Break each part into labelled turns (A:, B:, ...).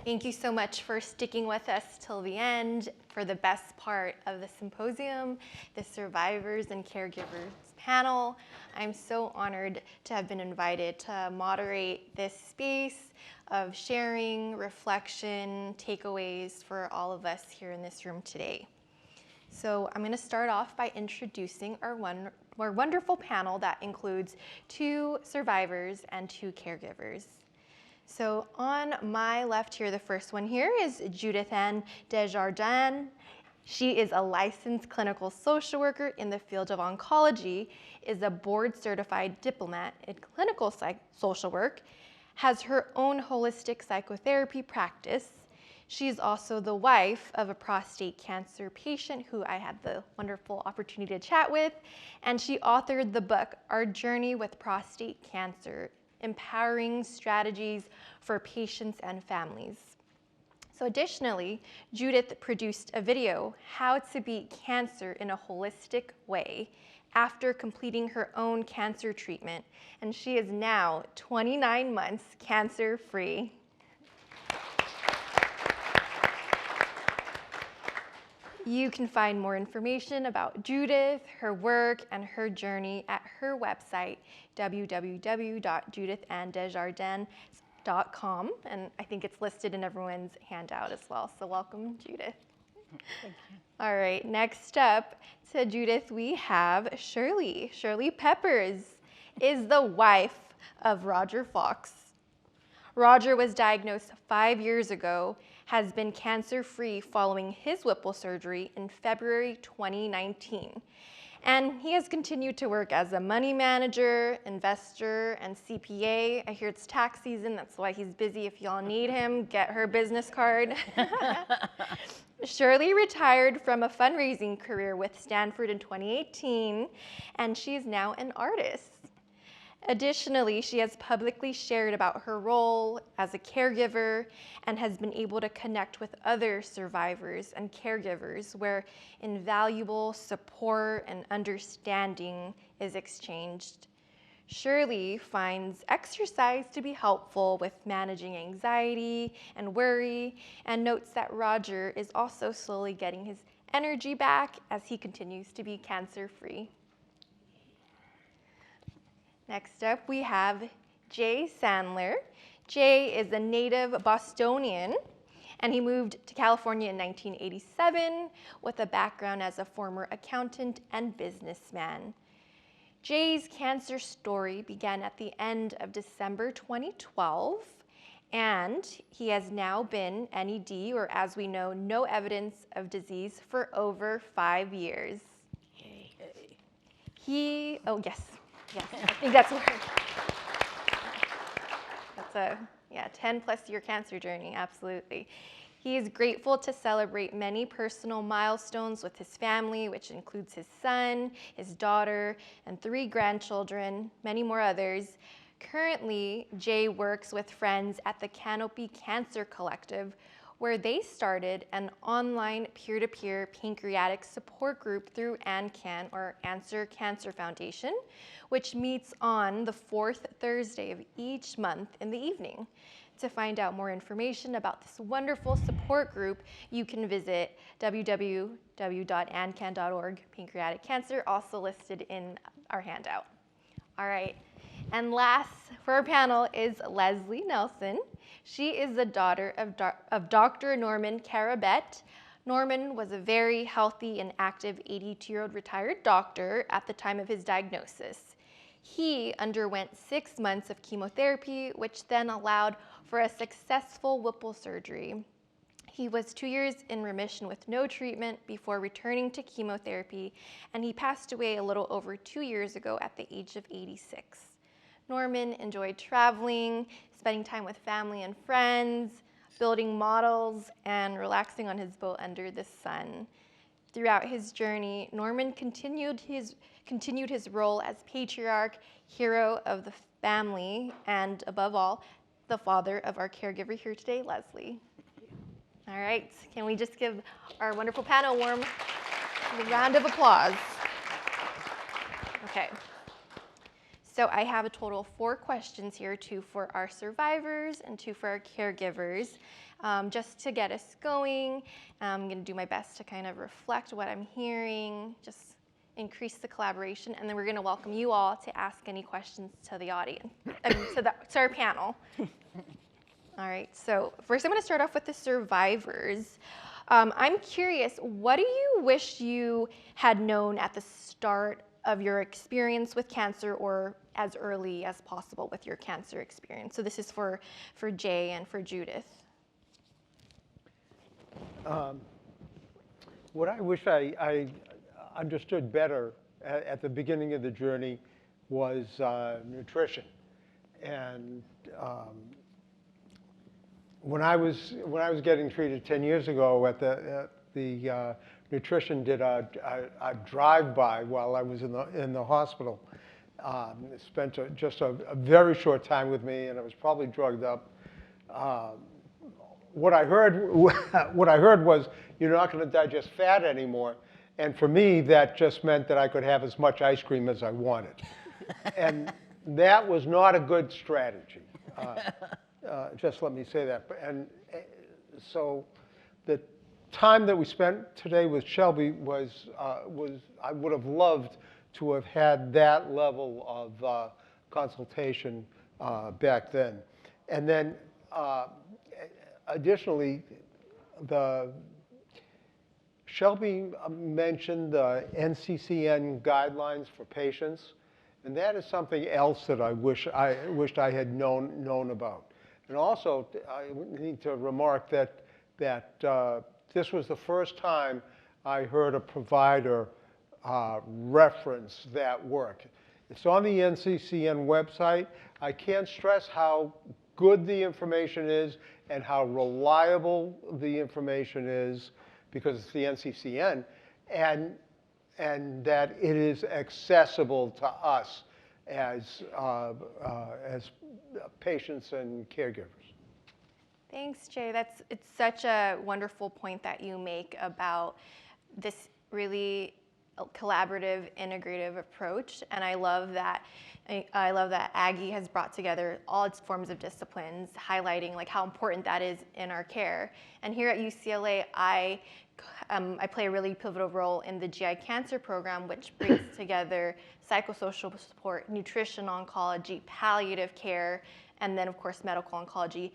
A: Thank you so much for sticking with us till the end for the best part of the symposium, the Survivors and Caregivers Panel. I'm so honored to have been invited to moderate this space of sharing, reflection, takeaways for all of us here in this room today. So I'm going to start off by introducing our wonderful panel that includes 2 survivors and 2 caregivers. So on my left here, the first one here is Judith Ann Desjardins. She is a licensed clinical social worker in the field of oncology, is a board-certified diplomat in clinical social work, has her own holistic psychotherapy practice. She's also the wife of a prostate cancer patient who I had the wonderful opportunity to chat with, and she authored the book, Our Journey with Prostate Cancer, Empowering Strategies for Patients and Families. So additionally, Judith produced a video, How to Beat Cancer in a Holistic Way, after completing her own cancer treatment, and she is now 29 months cancer-free. You can find more information about Judith, her work, and her journey at her website, www.judithanndesjardins.com, and I think it's listed in everyone's handout as well. So welcome, Judith.
B: Thank you.
A: All right, next up to Judith, we have Shirley. Shirley Peppers is the wife of Roger Fox. Roger was diagnosed 5 years ago, has been cancer-free following his Whipple surgery in February 2019. And he has continued to work as a money manager, investor, and CPA. I hear it's tax season, that's why he's busy. If y'all need him, get her business card. Shirley retired from a fundraising career with Stanford in 2018, and she is now an artist. Additionally, she has publicly shared about her role as a caregiver and has been able to connect with other survivors and caregivers where invaluable support and understanding is exchanged. Shirley finds exercise to be helpful with managing anxiety and worry, and notes that Roger is also slowly getting his energy back as he continues to be cancer-free. Next up, we have Jay Sandler. Jay is a native Bostonian, and he moved to California in 1987 with a background as a former accountant and businessman. Jay's cancer story began at the end of December 2012, and he has now been NED, or as we know, no evidence of disease, for over 5 years.
B: Yay.
A: Yes, I think that's what. That's a 10+ year cancer journey, absolutely. He is grateful to celebrate many personal milestones with his family, which includes his son, his daughter, and 3 grandchildren, many more others. Currently, Jay works with friends at the Canopy Cancer Collective, where they started an online peer-to-peer pancreatic support group through ANCAN, or Answer Cancer Foundation, which meets on the 4th Thursday of each month in the evening. To find out more information about this wonderful support group, you can visit www.ancan.org, pancreatic cancer, also listed in our handout. All right, and last for our panel is Leslie Nelson. She is the daughter of Dr. Norman Carabet. Norman was a very healthy and active 82-year-old retired doctor at the time of his diagnosis. He underwent 6 months of chemotherapy, which then allowed for a successful Whipple surgery. He was 2 years in remission with no treatment before returning to chemotherapy, and he passed away a little over 2 years ago at the age of 86. Norman enjoyed traveling, spending time with family and friends, building models, and relaxing on his boat under the sun. Throughout his journey, Norman continued his role as patriarch, hero of the family, and above all, the father of our caregiver here today, Leslie. All right, can we just give our wonderful panel a warm round of applause? Okay. So I have a total of 4 questions here, 2 for our survivors and 2 for our caregivers. Just to get us going, I'm going to do my best to kind of reflect what I'm hearing, just increase the collaboration, and then we're going to welcome you all to ask any questions to the audience, to our panel. All right, so first I'm going to start off with the survivors. I'm curious, what do you wish you had known at the start of your experience with cancer, or as early as possible with your cancer experience? So this is for Jay and for Judith.
B: What I wish I understood better at the beginning of the journey was nutrition. And when I was getting treated 10 years ago, the nutrition did a drive-by while I was in the hospital. Spent just a very short time with me, and I was probably drugged up. What I heard was, you're not going to digest fat anymore. And for me, that just meant that I could have as much ice cream as I wanted. And that was not a good strategy. Just let me say that. And so the time that we spent today with Shelby was I would have loved to have had that level of consultation back then. And then additionally, Shelby mentioned the NCCN guidelines for patients, and that is something else that I wished I had known about. And also, I need to remark that this was the first time I heard a provider reference that work. It's on the NCCN website. I can't stress how good the information is and how reliable the information is, because it's the NCCN, and that it is accessible to us as patients and caregivers.
A: Thanks, Jay. It's such a wonderful point that you make about this really collaborative, integrative approach, and I love that Aggie has brought together all its forms of disciplines, highlighting like how important that is in our care. And here at UCLA, I play a really pivotal role in the GI cancer program, which brings together psychosocial support, nutrition oncology, palliative care, and then of course medical oncology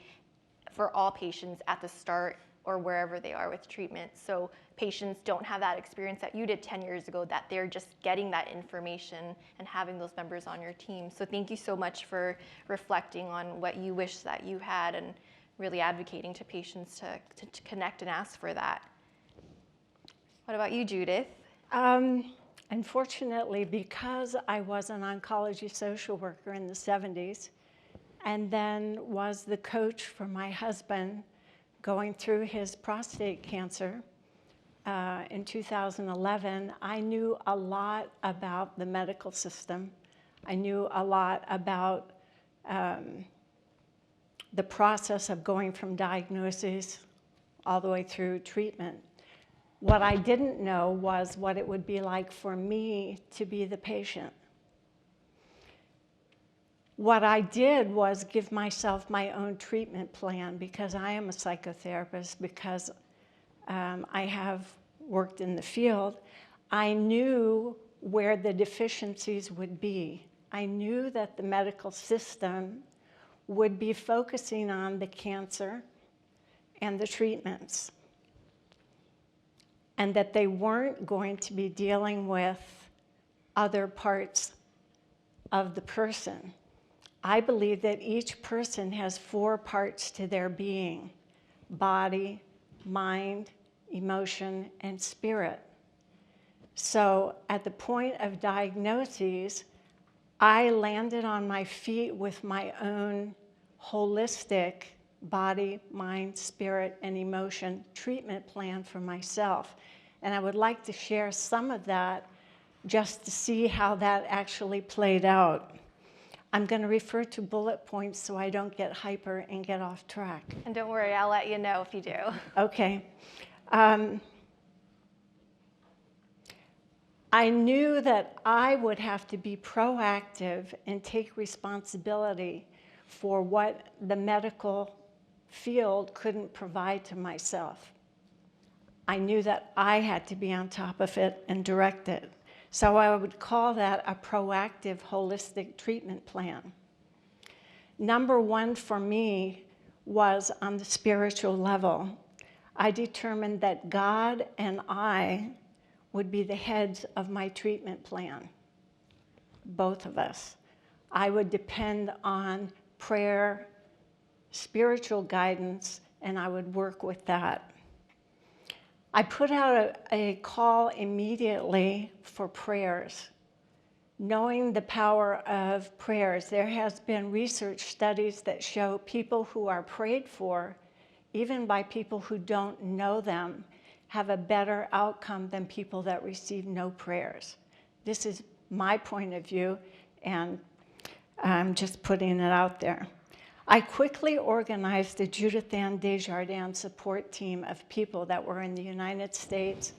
A: for all patients at the start or wherever they are with treatment. So patients don't have that experience that you did 10 years ago, that they're just getting that information and having those members on your team. So thank you so much for reflecting on what you wish that you had and really advocating to patients to connect and ask for that. What about you, Judith?
C: Unfortunately, because I was an oncology social worker in the 70s, and then was the coach for my husband going through his prostate cancer in 2011, I knew a lot about the medical system. I knew a lot about the process of going from diagnosis all the way through treatment. What I didn't know was what it would be like for me to be the patient. What I did was give myself my own treatment plan, because I am a psychotherapist, because I have worked in the field. I knew where the deficiencies would be. I knew that the medical system would be focusing on the cancer and the treatments, and that they weren't going to be dealing with other parts of the person. I believe that each person has 4 parts to their being: body, mind, emotion, and spirit. So at the point of diagnoses, I landed on my feet with my own holistic body, mind, spirit, and emotion treatment plan for myself. And I would like to share some of that just to see how that actually played out. I'm going to refer to bullet points so I don't get hyper and get off track.
A: And don't worry, I'll let you know if you do.
C: Okay. I knew that I would have to be proactive and take responsibility for what the medical field couldn't provide to myself. I knew that I had to be on top of it and direct it. So I would call that a proactive holistic treatment plan. Number one for me was on the spiritual level. I determined that God and I would be the heads of my treatment plan, both of us. I would depend on prayer, spiritual guidance, and I would work with that. I put out a call immediately for prayers, knowing the power of prayers. There has been research studies that show people who are prayed for, even by people who don't know them, have a better outcome than people that receive no prayers. This is my point of view, and I'm just putting it out there. I quickly organized the Judith Ann Desjardins support team of people that were in the United States,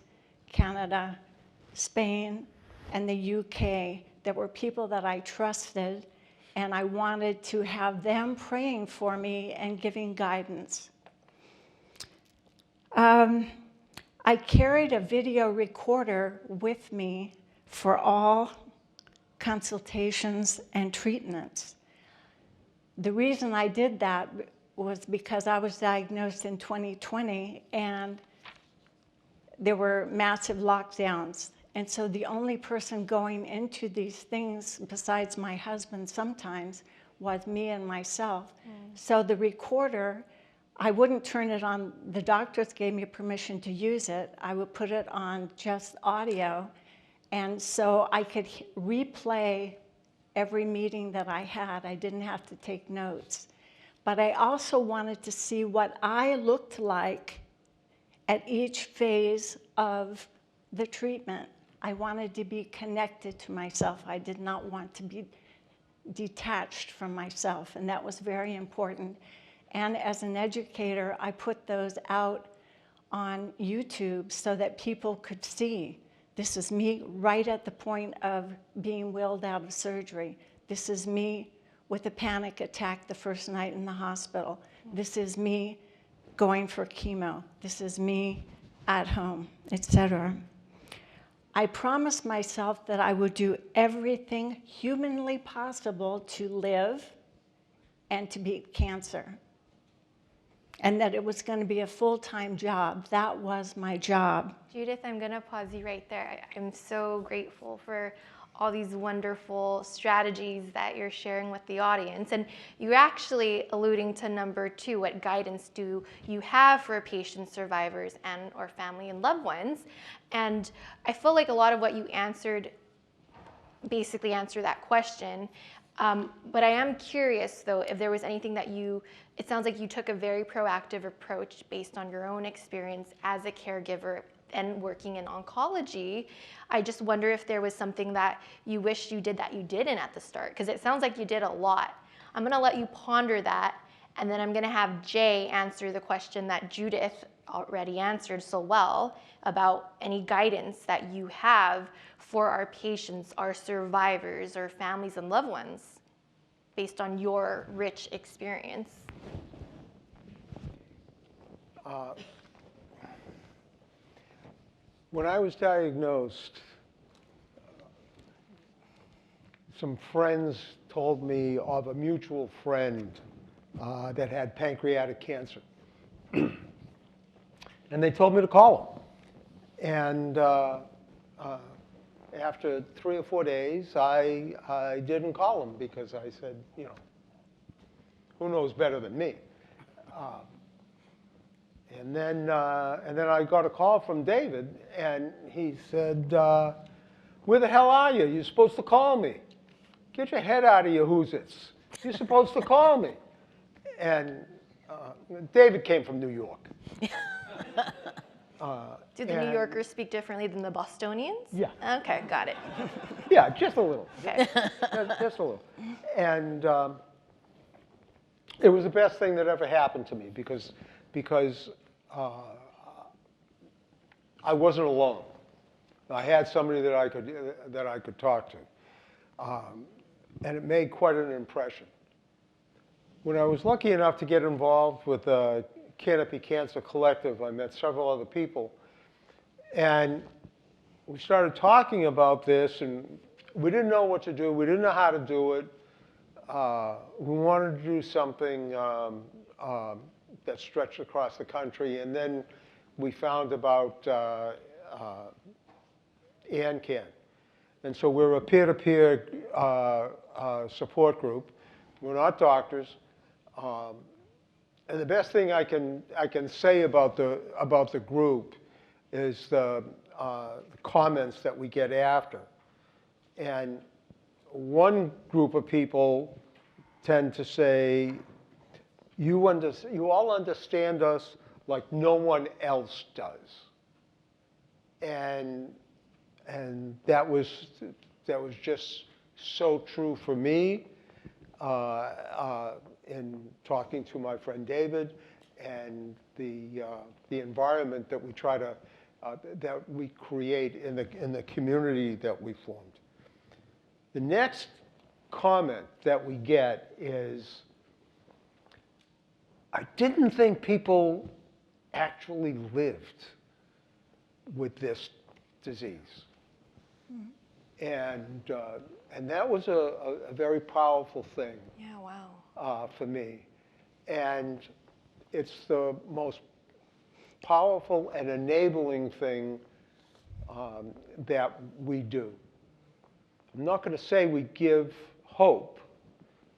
C: Canada, Spain, and the UK. There were people that I trusted, and I wanted to have them praying for me and giving guidance. I carried a video recorder with me for all consultations and treatments. The reason I did that was because I was diagnosed in 2020 and there were massive lockdowns. And so the only person going into these things besides my husband sometimes was me and myself. So the recorder, I wouldn't turn it on. The doctors gave me permission to use it. I would put it on just audio. And so I could replay every meeting that I had. I didn't have to take notes. But I also wanted to see what I looked like at each phase of the treatment. I wanted to be connected to myself. I did not want to be detached from myself, and that was very important. And as an educator, I put those out on YouTube so that people could see. This is me right at the point of being wheeled out of surgery. This is me with a panic attack the first night in the hospital. This is me going for chemo. This is me at home, etc. I promised myself that I would do everything humanly possible to live and to beat cancer, and that it was going to be a full-time job. That was my job.
A: Judith, I'm going to pause you right there. I'm so grateful for all these wonderful strategies that you're sharing with the audience. And you're actually alluding to number two, what guidance do you have for patient survivors and or family and loved ones? And I feel like a lot of what you answered basically answer that question. But I am curious, though, if there was anything that it sounds like you took a very proactive approach based on your own experience as a caregiver and working in oncology. I just wonder if there was something that you wished you did that you didn't at the start, because it sounds like you did a lot. I'm going to let you ponder that, and then I'm going to have Jay answer the question that Judith already answered so well about any guidance that you have for our patients, our survivors, or families and loved ones based on your rich experience.
B: When I was diagnosed, some friends told me of a mutual friend that had pancreatic cancer. And they told me to call him. And after 3 or 4 days, I didn't call him because I said, who knows better than me? And then I got a call from David, and he said, where the hell are you? You're supposed to call me. Get your head out of your whoozits. You're supposed to call me. And David came from New York.
A: Do the New Yorkers speak differently than the Bostonians?
B: Yeah.
A: Okay, got it.
B: Yeah, just a little.
A: Okay.
B: Just a little. And it was the best thing that ever happened to me because I wasn't alone. I had somebody that I could talk to, and it made quite an impression. When I was lucky enough to get involved with the Canopy Cancer Collective, I met several other people, and we started talking about this, and we didn't know what to do. We didn't know how to do it. We wanted to do something that stretched across the country, and then we found about ANCAN. And so we're a peer-to-peer support group. We're not doctors. And the best thing I can say about the group is the comments that we get after. And one group of people tend to say, you all understand us like no one else does. And that was just so true for me in talking to my friend David, and the environment that we try to that we create in the community that we formed. The next comment that we get is, I didn't think people actually lived with this disease. And that was a very powerful thing.
A: Yeah, wow.
B: For me. And it's the most powerful and enabling thing that we do. I'm not going to say we give hope,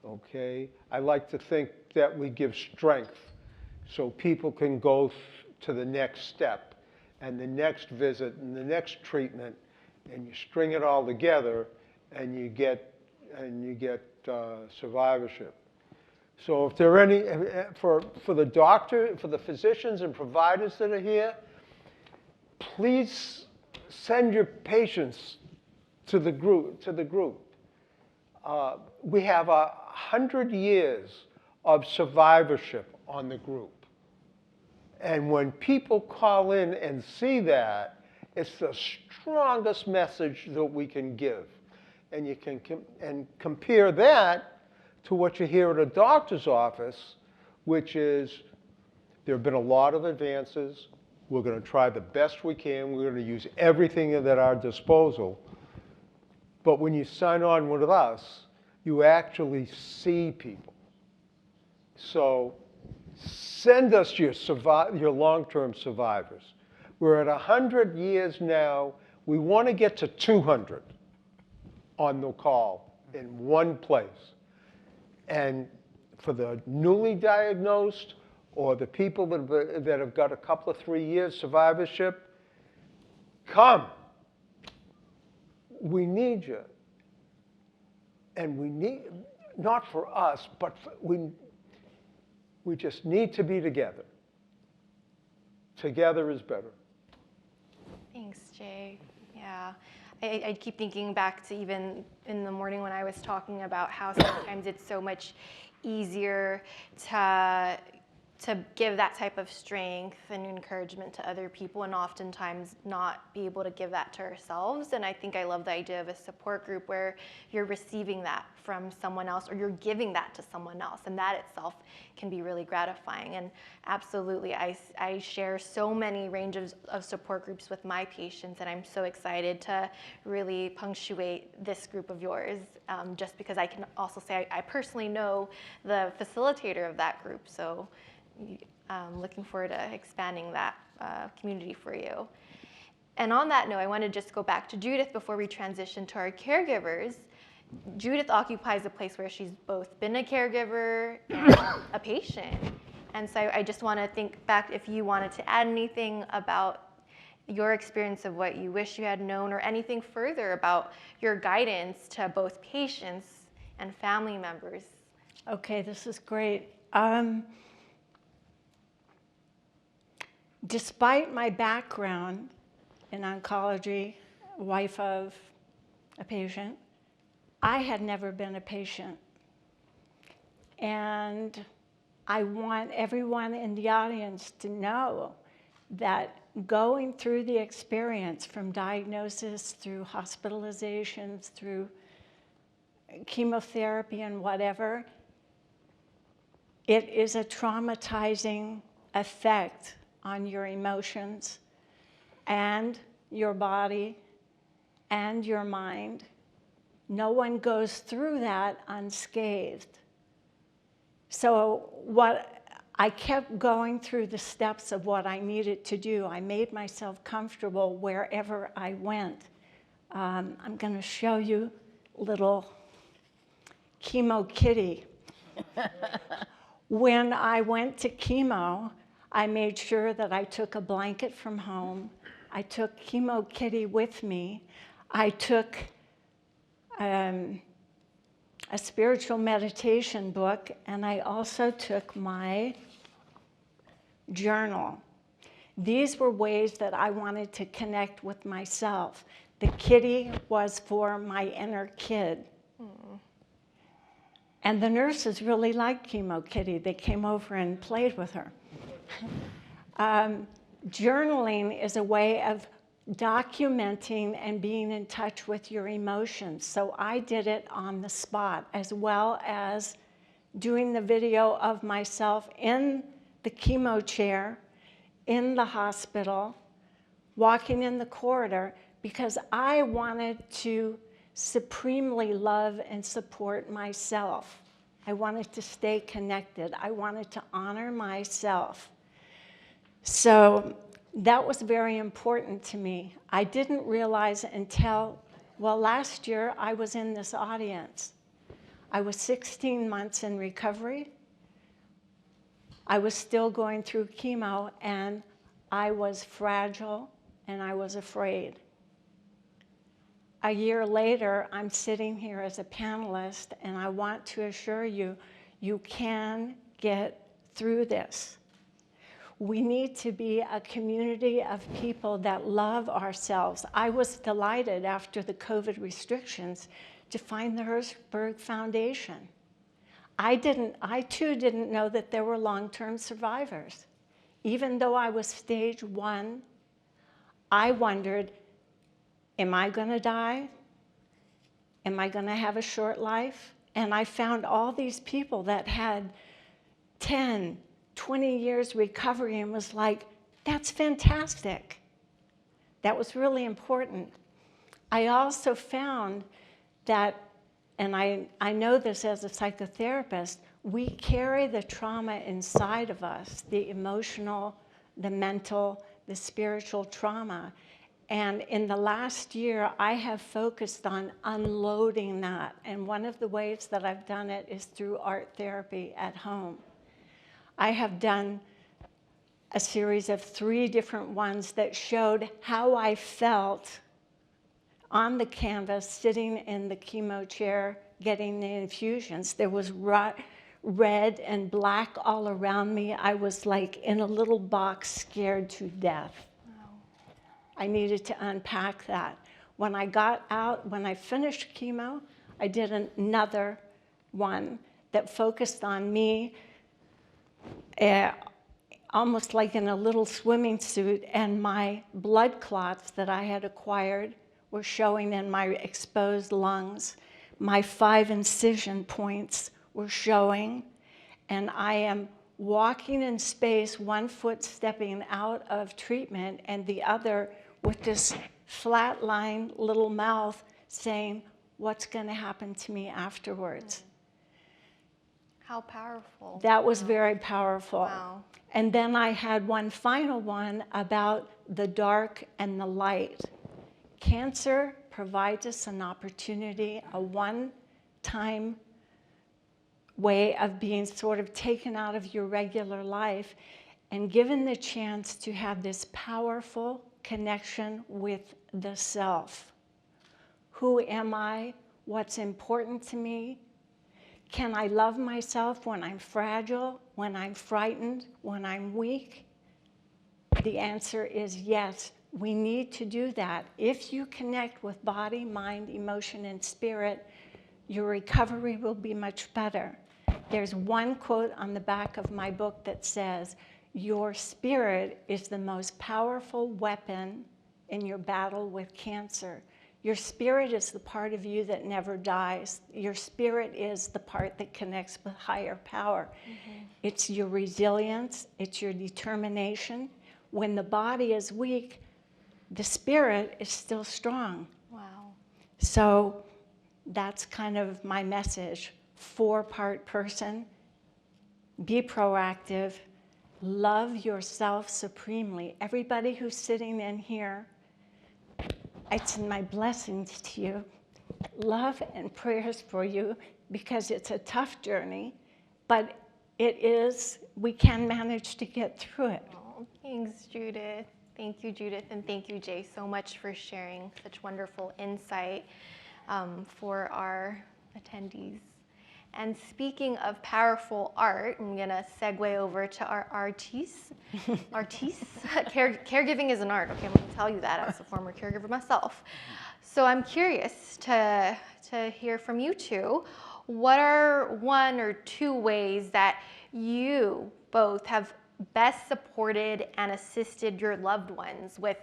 B: okay? I like to think that we give strength so people can go to the next step and the next visit and the next treatment, and you string it all together and you get survivorship. So if there are any, for the physicians and providers that are here, please send your patients to the group. We have 100 years of survivorship on the group. And when people call in and see that, it's the strongest message that we can give. And you can compare that to what you hear at a doctor's office, which is there have been a lot of advances. We're going to try the best we can. We're going to use everything at our disposal. But when you sign on with us, you actually see people. So send us your long-term survivors. We're at 100 years now. We want to get to 200 on the call in one place. And for the newly diagnosed or the people that have got a couple of 3 years survivorship, come. We need you. And we need, not for us, but we just need to be together. Together is better.
A: Thanks, Jay. Yeah. I keep thinking back to even in the morning when I was talking about how sometimes it's so much easier to give that type of strength and encouragement to other people, and oftentimes not be able to give that to ourselves. And I think I love the idea of a support group where you're receiving that from someone else, or you're giving that to someone else, and that itself can be really gratifying. And absolutely, I share so many ranges of support groups with my patients, and I'm so excited to really punctuate this group of yours, just because I can also say I personally know the facilitator of that group. So looking forward to expanding that community for you. And on that note, I want to just go back to Judith before we transition to our caregivers. Judith occupies a place where she's both been a caregiver and a patient. And so I just want to think back if you wanted to add anything about your experience of what you wish you had known, or anything further about your guidance to both patients and family members.
C: Okay, this is great. Despite my background in oncology, wife of a patient, I had never been a patient. And I want everyone in the audience to know that going through the experience from diagnosis through hospitalizations, through chemotherapy and whatever, it is a traumatizing effect on your emotions and your body and your mind. No one goes through that unscathed. So I kept going through the steps of what I needed to do. I made myself comfortable wherever I went. I'm going to show you little chemo kitty. When I went to chemo, I made sure that I took a blanket from home. I took chemo kitty with me. I took a spiritual meditation book, and I also took my journal. These were ways that I wanted to connect with myself. The kitty was for my inner kid. And the nurses really liked Chemo Kitty. They came over and played with her. Journaling is a way of documenting and being in touch with your emotions. So I did it on the spot, as well as doing the video of myself in the chemo chair, in the hospital, walking in the corridor, because I wanted to supremely love and support myself. I wanted to stay connected. I wanted to honor myself. So that was very important to me. I didn't realize until, well, last year I was in this audience. I was 16 months in recovery. I was still going through chemo, and I was fragile and I was afraid. A year later, I'm sitting here as a panelist, and I want to assure you, you can get through this. We need to be a community of people that love ourselves. I was delighted after the COVID restrictions to find the Hertzberg Foundation. I too didn't know that there were long-term survivors. Even though I was stage 1, I wondered, am I going to die? Am I going to have a short life? And I found all these people that had 10, 20 years recovery, and was like, that's fantastic. That was really important. I also found that, and I know this as a psychotherapist, we carry the trauma inside of us, the emotional, the mental, the spiritual trauma. And in the last year, I have focused on unloading that. And one of the ways that I've done it is through art therapy at home. I have done a series of 3 different ones that showed how I felt on the canvas, sitting in the chemo chair, getting the infusions. There was red and black all around me. I was like in a little box, scared to death. I needed to unpack that. When I got out, when I finished chemo, I did another one that focused on me, almost like in a little swimming suit, and my blood clots that I had acquired were showing in my exposed lungs. My 5 incision points were showing, and I am walking in space, 1 foot stepping out of treatment, and the other with this flatline little mouth saying, what's going to happen to me afterwards?
A: How powerful.
C: That was very powerful.
A: Wow.
C: And then I had one final one about the dark and the light. Cancer provides us an opportunity, a one-time way of being sort of taken out of your regular life and given the chance to have this powerful connection with the self. Who am I? What's important to me? Can I love myself when I'm fragile, when I'm frightened, when I'm weak? The answer is yes. We need to do that. If you connect with body, mind, emotion, and spirit, your recovery will be much better. There's one quote on the back of my book that says, your spirit is the most powerful weapon in your battle with cancer. Your spirit is the part of you that never dies. Your spirit is the part that connects with higher power. Mm-hmm. It's your resilience, it's your determination. When the body is weak, the spirit is still strong.
A: Wow.
C: So that's kind of my message. 4-part person, be proactive, love yourself supremely. Everybody who's sitting in here, it's my blessings to you. Love and prayers for you, because it's a tough journey, but we can manage to get through it.
A: Oh, thanks, Judith. Thank you, Judith, and thank you, Jay, so much for sharing such wonderful insight for our attendees. And speaking of powerful art, I'm going to segue over to our artistes. Caregiving is an art, okay? I'm going to tell you that as a former caregiver myself. So I'm curious to hear from you two. What are 1 or 2 ways that you both have best supported and assisted your loved ones with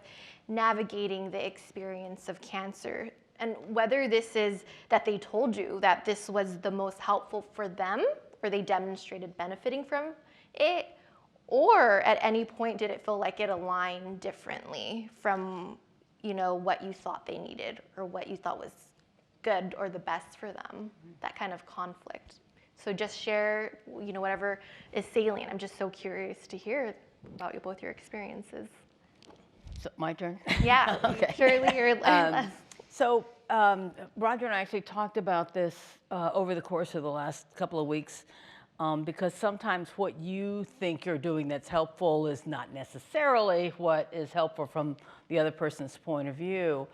A: navigating the experience of cancer? And whether this is that they told you that this was the most helpful for them, or they demonstrated benefiting from it, or at any point did it feel like it aligned differently from, what you thought they needed or what you thought was good or the best for them, that kind of conflict. So just share, whatever is salient. I'm just so curious to hear about both your experiences.
D: So my turn?
A: Yeah,
D: Okay.
A: surely you're
D: So Roger and I actually talked about this over the course of the last couple of weeks, because sometimes what you think you're doing that's helpful is not necessarily what is helpful from the other person's point of view.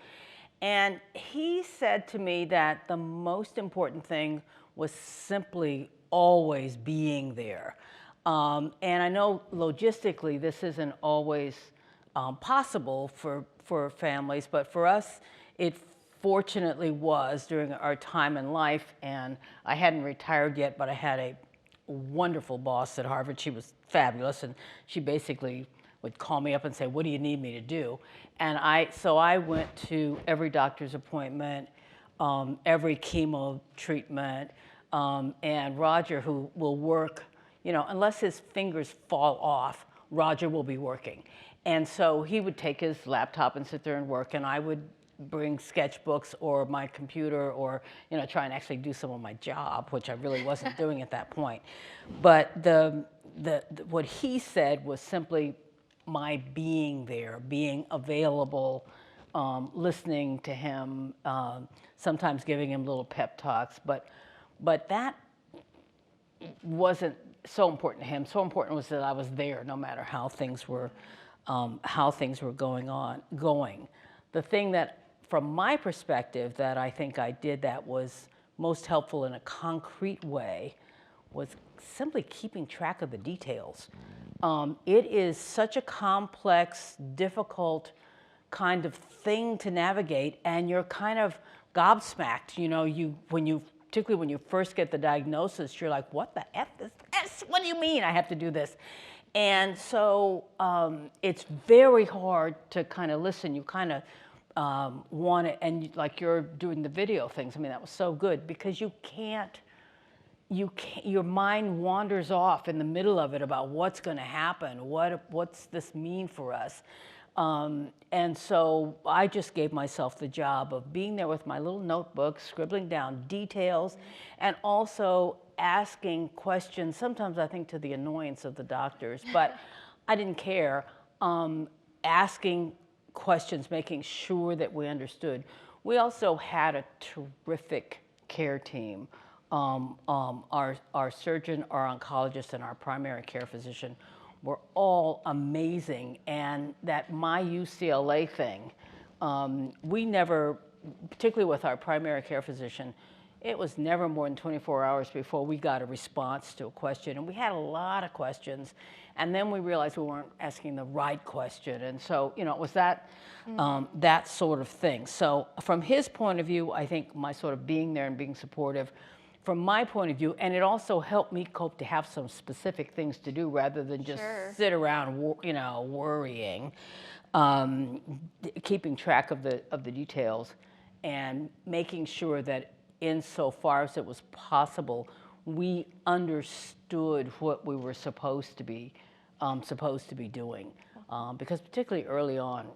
D: And he said to me that the most important thing was simply always being there. And I know logistically this isn't always possible for families, but for us, it fortunately was during our time in life. And I hadn't retired yet, but I had a wonderful boss at Harvard. She was fabulous, and she basically would call me up and say, "What do you need me to do?" And so I went to every doctor's appointment, every chemo treatment, and Roger, who will work, unless his fingers fall off, Roger will be working. And so he would take his laptop and sit there and work, and I would bring sketchbooks or my computer, or try and actually do some of my job, which I really wasn't doing at that point. But what he said was simply my being there, being available, listening to him, sometimes giving him little pep talks. But that wasn't so important to him. So important was that I was there, no matter how things were going. The thing that, from my perspective, that I think I did that was most helpful in a concrete way was simply keeping track of the details. It is such a complex, difficult kind of thing to navigate, and you're kind of gobsmacked. Particularly when you first get the diagnosis, you're like, "What the F is this? What do you mean I have to do this?" And so it's very hard to kind of listen. You kind of want it, and like you're doing the video things. I mean, that was so good, because you can't, your mind wanders off in the middle of it about what's going to happen. What's this mean for us? And so I just gave myself the job of being there with my little notebook, scribbling down details, and also asking questions, sometimes I think to the annoyance of the doctors, but I didn't care. Asking questions, making sure that we understood. We also had a terrific care team. Our surgeon, our oncologist, and our primary care physician were all amazing. And that my UCLA thing, we never, particularly with our primary care physician, it was never more than 24 hours before we got a response to a question. And we had a lot of questions. And then we realized we weren't asking the right question. And so, it was that, sort of thing. So from his point of view, I think my sort of being there and being supportive, from my point of view, and it also helped me cope to have some specific things to do rather than just sit around, worrying, keeping track of the details, and making sure that insofar as it was possible, we understood what we were supposed to be doing. Because particularly early on,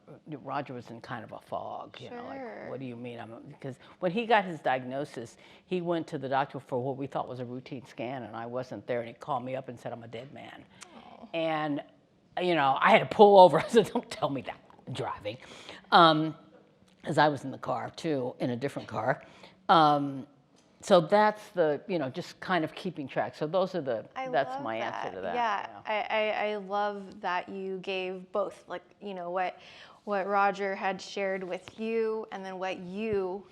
D: Roger was in kind of a fog, like, what do you mean? Because when he got his diagnosis, he went to the doctor for what we thought was a routine scan, and I wasn't there, and he called me up and said, I'm a dead man. Oh. And, I had to pull over. I said, don't tell me that, I'm driving. As I was in the car, too, in a different car. So that's the, just kind of keeping track. So those are that's my answer to that.
A: Yeah, I love that you gave both, like, what Roger had shared with you and then what you,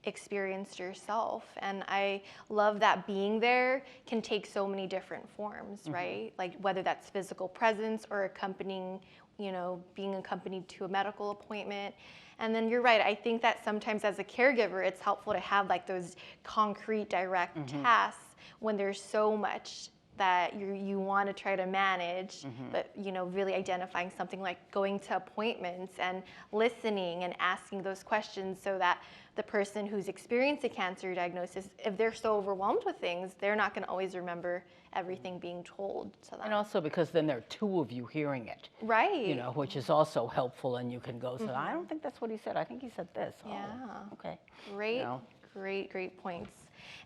A: experienced yourself. And I love that being there can take so many different forms, right? Like whether that's physical presence or accompanying, being accompanied to a medical appointment. And then you're right, I think that sometimes as a caregiver, it's helpful to have like those concrete, direct tasks when there's so much that you want to try to manage, but really identifying something like going to appointments and listening and asking those questions so that the person who's experienced a cancer diagnosis, if they're so overwhelmed with things, they're not going to always remember everything being told to them.
D: And also because then there are two of you hearing it.
A: Right.
D: Which is also helpful, and you can go, so I don't think that's what he said. I think he said this.
A: Yeah.
D: Oh, okay.
A: Great points.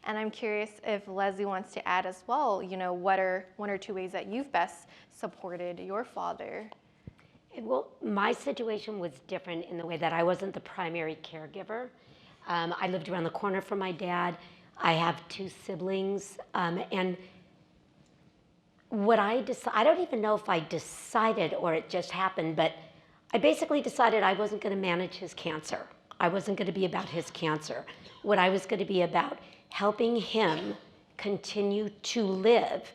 A: And I'm curious if Leslie wants to add as well, what are one or two ways that you've best supported your father?
E: Well, my situation was different in the way that I wasn't the primary caregiver. I lived around the corner from my dad. I have 2 siblings, and what I don't even know if I decided or it just happened, but I basically decided I wasn't going to manage his cancer. I wasn't going to be about his cancer. What I was going to be about helping him continue to live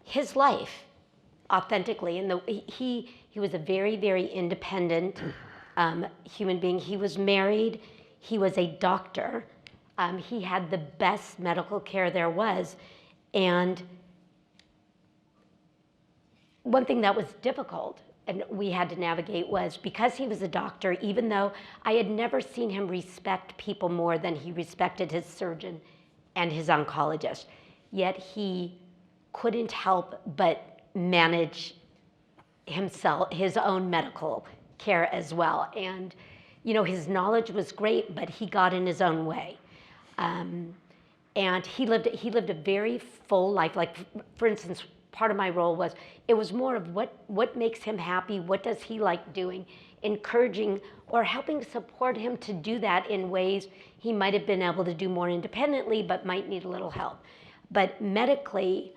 E: his life authentically. And he was a very, very independent human being. He was married. He was a doctor. He had the best medical care there was. And one thing that was difficult and we had to navigate was because he was a doctor, even though I had never seen him respect people more than he respected his surgeon and his oncologist, yet he couldn't help but manage himself, his own medical care as well. And, his knowledge was great, but he got in his own way. And he lived a very full life. Like, for instance, part of my role was, it was more of what makes him happy, what does he like doing, encouraging or helping support him to do that in ways he might have been able to do more independently, but might need a little help. But medically,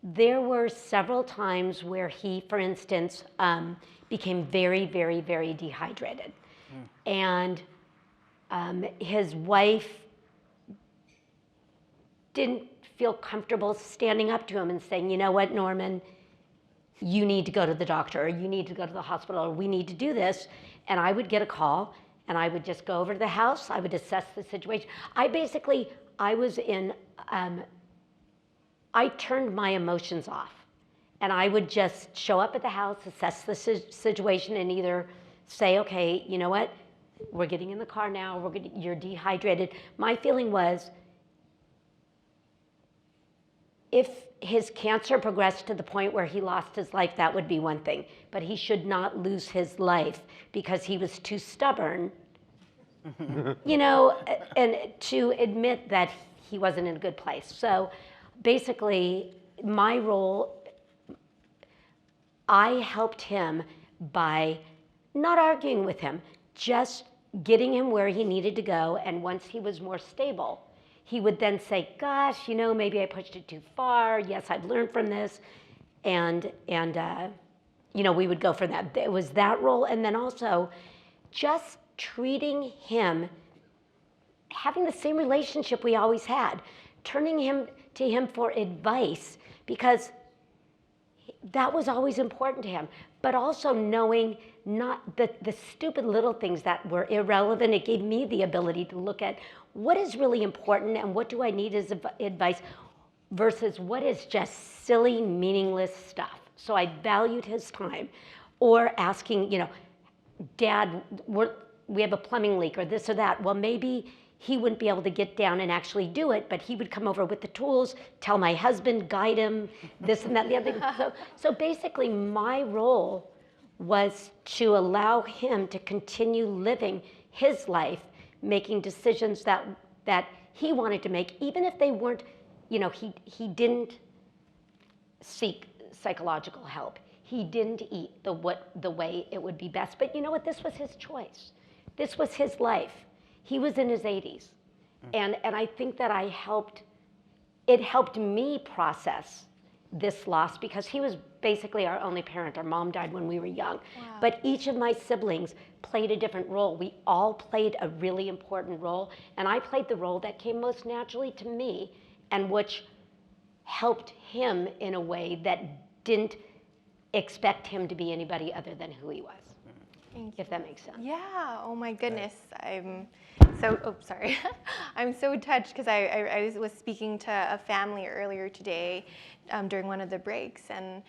E: there were several times where he, for instance, became very, very, very dehydrated. And his wife didn't feel comfortable standing up to him and saying, you know what, Norman, you need to go to the doctor, or you need to go to the hospital, or we need to do this. And I would get a call, and I would just go over to the house. I would assess the situation. I turned my emotions off. And I would just show up at the house, assess the situation, and either say, okay, you know what, we're getting in the car now, you're dehydrated. My feeling was, if his cancer progressed to the point where he lost his life, that would be one thing. But he should not lose his life because he was too stubborn, and to admit that he wasn't in a good place. So basically, my role, I helped him by not arguing with him, just getting him where he needed to go. And once he was more stable, he would then say, gosh, maybe I pushed it too far. Yes, I've learned from this. And we would go for that. It was that role. And then also just treating him, having the same relationship we always had, turning him to him for advice, because that was always important to him. But also knowing not the stupid little things that were irrelevant. It gave me the ability to look at what is really important and what do I need as advice versus what is just silly, meaningless stuff. So I valued his time. Or asking, you know, Dad, we have a plumbing leak or this or that. Well, maybe he wouldn't be able to get down and actually do it, but he would come over with the tools, tell my husband, guide him, this and that, and the other thing. So basically my role was to allow him to continue living his life, making decisions that he wanted to make, even if they weren't, you know, he didn't seek psychological help. He didn't eat the way it would be best. But you know what? This was his choice. This was his life. He was in his 80s. And I think that it helped me process this loss because he was basically our only parent. Our mom died when we were young. Wow. But each of my siblings played a different role. We all played a really important role. And I played the role that came most naturally to me and which helped him in a way that didn't expect him to be anybody other than who he was. If that makes sense.
A: Yeah, oh my goodness. I'm so, sorry. I'm so touched because I was speaking to a family earlier today during one of the breaks, and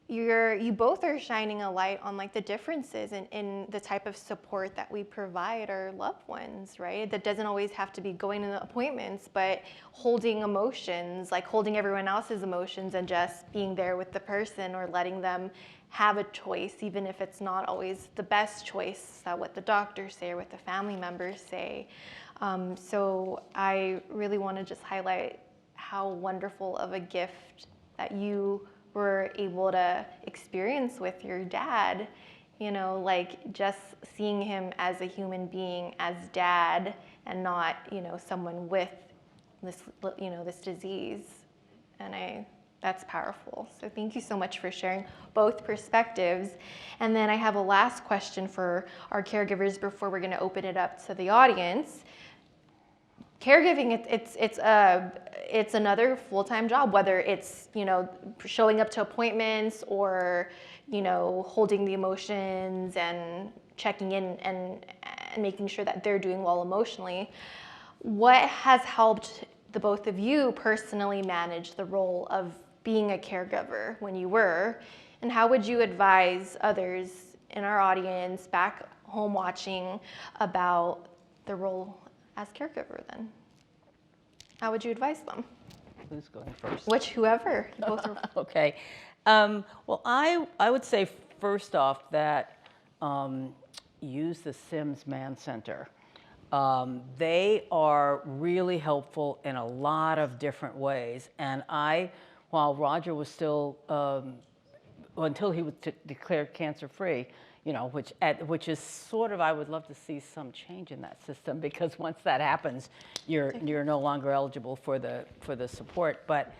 A: you both are shining a light on like the differences in the type of support that we provide our loved ones, right? That doesn't always have to be going to appointments, but holding emotions, like holding everyone else's emotions and just being there with the person or letting them have a choice, even if it's not always the best choice, what the doctors say or what the family members say. So I really want to just highlight how wonderful of a gift that you were able to experience with your dad, you know, like just seeing him as a human being, as dad, and not, you know, someone with this, you know, this disease. And that's powerful. So thank you so much for sharing both perspectives. And then I have a last question for our caregivers before we're going to open it up to the audience. Caregiving, it's another full-time job, whether it's, you know, showing up to appointments or, you know, holding the emotions and checking in and making sure that they're doing well emotionally. What has helped the both of you personally manage the role of being a caregiver when you were, and how would you advise others in our audience back home watching about the role as caregiver then? How would you advise them?
D: Who's going first?
A: Whoever. You both are.
D: Okay. Well, I would say first off that use the Sims Man Center. They are really helpful in a lot of different ways. And while Roger was still, until he was declared cancer-free, you know, which is sort of, I would love to see some change in that system, because once that happens, you're no longer eligible for the support. But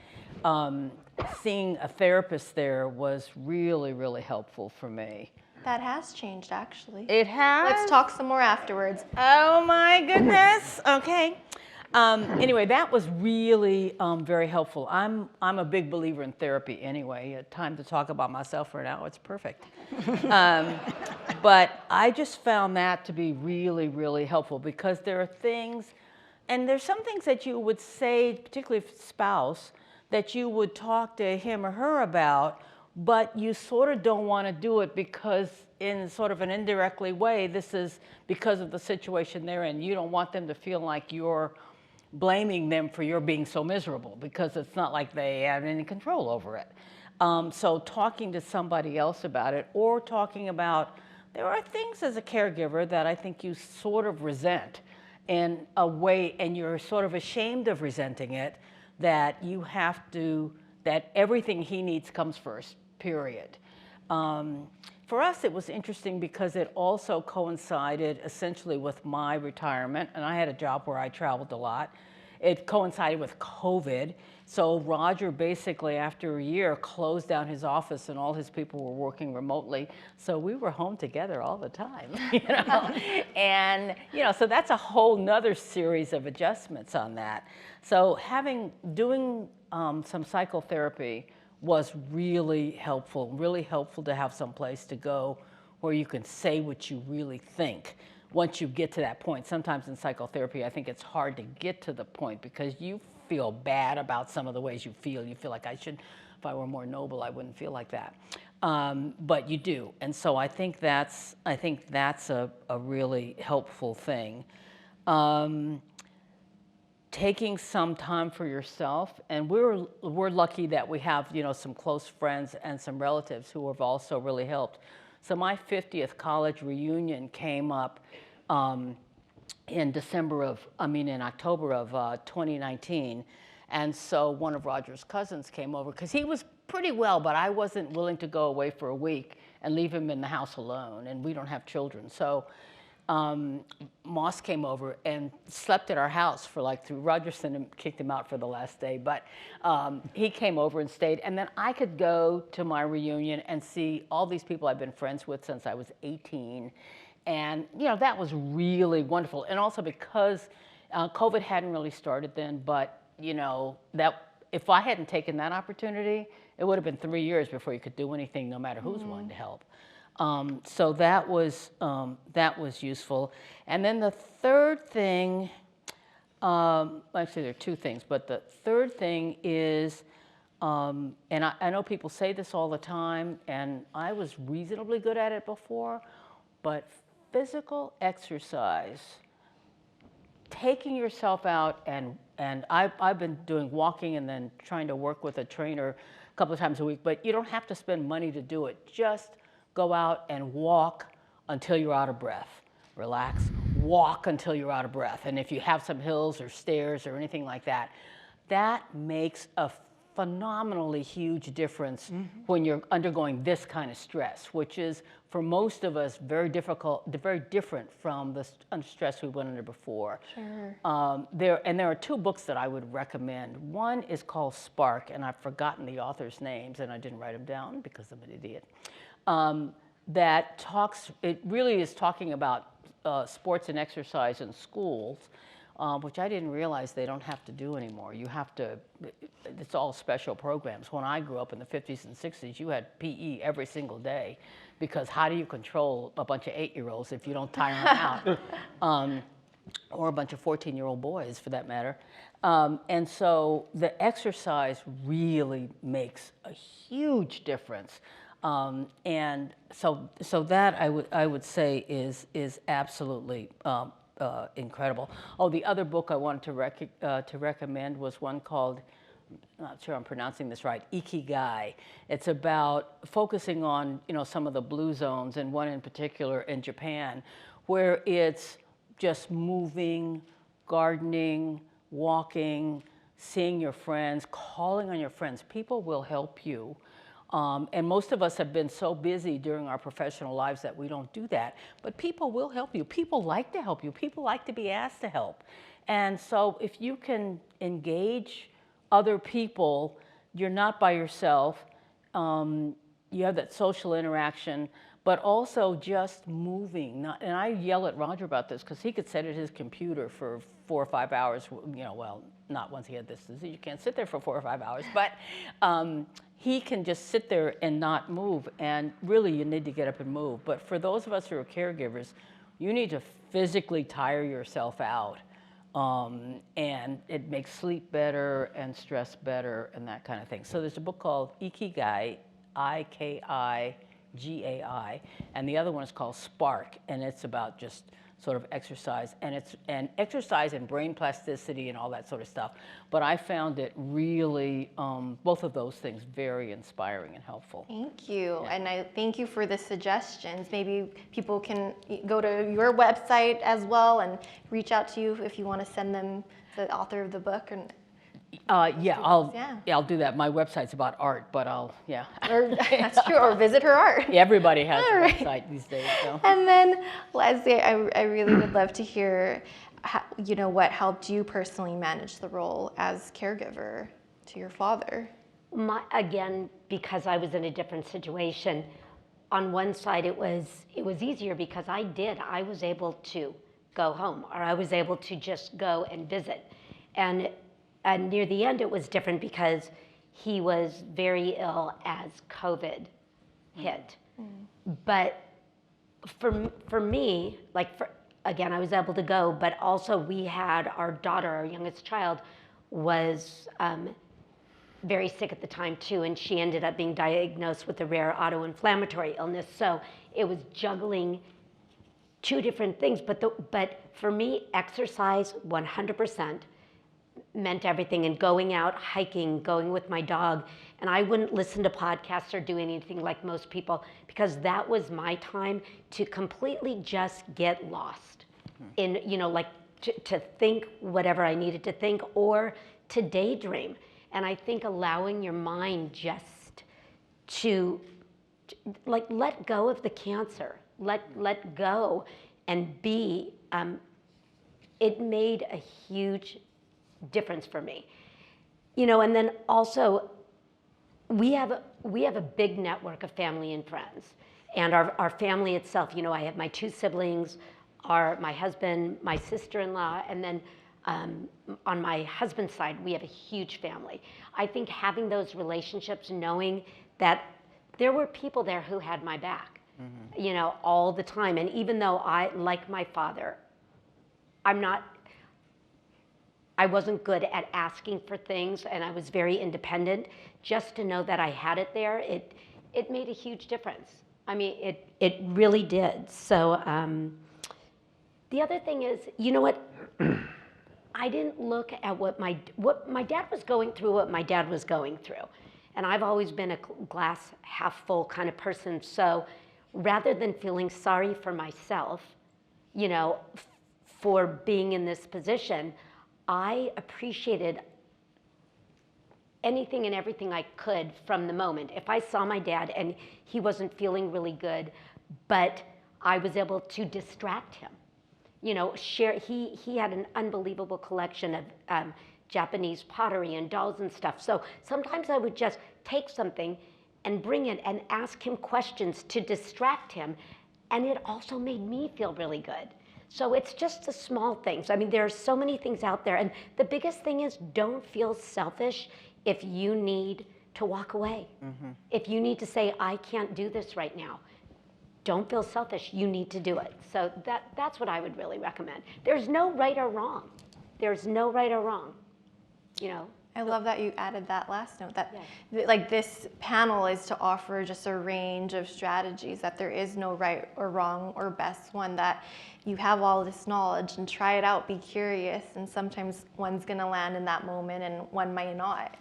D: seeing a therapist there was really, really helpful for me.
A: That has changed, actually.
D: It has?
A: Let's talk some more afterwards.
D: Oh my goodness. Okay. Anyway, that was really very helpful. I'm a big believer in therapy anyway. Time to talk about myself right now. It's perfect. But I just found that to be really, really helpful, because there are things, and there's some things that you would say, particularly if spouse, that you would talk to him or her about, but you sort of don't want to do it because in sort of an indirectly way, this is because of the situation they're in. You don't want them to feel like you're blaming them for your being so miserable, because it's not like they have any control over it. So talking to somebody else about it, or talking about, there are things as a caregiver that I think you sort of resent in a way, and you're sort of ashamed of resenting it, that you have to, that everything he needs comes first, period. For us, it was interesting because it also coincided essentially with my retirement, and I had a job where I traveled a lot. It coincided with COVID, so Roger basically, after a year, closed down his office and all his people were working remotely, so we were home together all the time, you know? And, you know, so that's a whole nother series of adjustments on that. So doing some psychotherapy was really helpful to have some place to go where you can say what you really think once you get to that point. Sometimes in psychotherapy, I think it's hard to get to the point because you feel bad about some of the ways you feel. You feel like if I were more noble, I wouldn't feel like that. But you do. And so I think that's a really helpful thing. Taking some time for yourself, and we're lucky that we have, you know, some close friends and some relatives who have also really helped. So my 50th college reunion came up in October of 2019, and so one of Roger's cousins came over because he was pretty well, but I wasn't willing to go away for a week and leave him in the house alone, and we don't have children, so. Moss came over and slept at our house for Roger kicked him out for the last day, but he came over and stayed. And then I could go to my reunion and see all these people I've been friends with since I was 18. And, you know, that was really wonderful. And also because COVID hadn't really started then, but, you know, that if I hadn't taken that opportunity, it would have been 3 years before you could do anything, no matter who's willing to help. So that was useful. And then the third thing, actually there are two things, but the third thing is, and I know people say this all the time, and I was reasonably good at it before, but physical exercise, taking yourself out, and I've been doing walking and then trying to work with a trainer a couple of times a week, but you don't have to spend money to do it. Just go out and walk until you're out of breath. Relax, walk until you're out of breath. And if you have some hills or stairs or anything like that, that makes a phenomenally huge difference when you're undergoing this kind of stress, which is, for most of us, very different from the stress we went under before. Sure. There are two books that I would recommend. One is called Spark, and I've forgotten the authors' names, and I didn't write them down because I'm an idiot. It really is talking about sports and exercise in schools, which I didn't realize they don't have to do anymore. It's all special programs. When I grew up in the 50s and 60s, you had PE every single day, because how do you control a bunch of 8-year-olds if you don't tire them out? Or a bunch of 14-year-old boys, for that matter. And so the exercise really makes a huge difference. And so that I would say is absolutely incredible. Oh, the other book I wanted to recommend was one called, I'm not sure I'm pronouncing this right, Ikigai. It's about focusing on, you know, some of the blue zones, and one in particular in Japan, where it's just moving, gardening, walking, seeing your friends, calling on your friends. People will help you. And most of us have been so busy during our professional lives that we don't do that. But people will help you. People like to help you. People like to be asked to help. And so if you can engage other people, you're not by yourself. You have that social interaction, but also just moving. And I yell at Roger about this because he could sit at his computer for 4 or 5 hours. You know, well, not once he had this disease. You can't sit there for 4 or 5 hours, but he can just sit there and not move. And really, you need to get up and move. But for those of us who are caregivers, you need to physically tire yourself out. And it makes sleep better and stress better and that kind of thing. So there's a book called Ikigai, Ikigai, and the other one is called Spark, and it's about just sort of exercise, and exercise and brain plasticity and all that sort of stuff. But I found it really, both of those things, very inspiring and helpful.
A: Thank you, and I thank you for the suggestions. Maybe people can go to your website as well and reach out to you if you want to send them the author of the book. And
D: I'll do that. My website's about art, but
A: that's true, or visit her art.
D: Everybody has a website these days. So.
A: And then, Leslie, I really would love to hear, what helped you personally manage the role as caregiver to your father.
E: Again, because I was in a different situation, on one side it was easier because I was able to go home, or I was able to just go and visit. And near the end, it was different because he was very ill as COVID hit. But for me, again, I was able to go, but also we had our daughter, our youngest child, was very sick at the time too, and she ended up being diagnosed with a rare autoinflammatory illness. So it was juggling two different things. But for me, exercise 100% meant everything, and going out hiking, going with my dog. And I wouldn't listen to podcasts or do anything like most people, because that was my time to completely just get lost in, to think whatever I needed to think, or to daydream. And I think allowing your mind just to let go of the cancer, let go and be, it made a huge difference for me. And then also we have a big network of family and friends, and our family itself, I have my 2 siblings, my husband, my sister-in-law, and then on my husband's side, we have a huge family. I think having those relationships, knowing that there were people there who had my back, all the time. And even though like my father, I wasn't good at asking for things, and I was very independent, just to know that I had it there, it made a huge difference. I mean, it really did. So the other thing is, I didn't look at what my dad was going through. And I've always been a glass half full kind of person. So rather than feeling sorry for myself, for being in this position, I appreciated anything and everything I could from the moment. If I saw my dad and he wasn't feeling really good, but I was able to distract him, share. He had an unbelievable collection of Japanese pottery and dolls and stuff. So sometimes I would just take something and bring it and ask him questions to distract him, and it also made me feel really good. So it's just the small things. I mean, there are so many things out there, and the biggest thing is, don't feel selfish if you need to walk away. If you need to say, I can't do this right now, don't feel selfish. You need to do it. So that's what I would really recommend. There's no right or wrong. There's no right or wrong.
A: I love that you added that last note, that like this panel is to offer just a range of strategies, that there is no right or wrong or best one, that you have all this knowledge and try it out, be curious, and sometimes one's gonna land in that moment and one might not.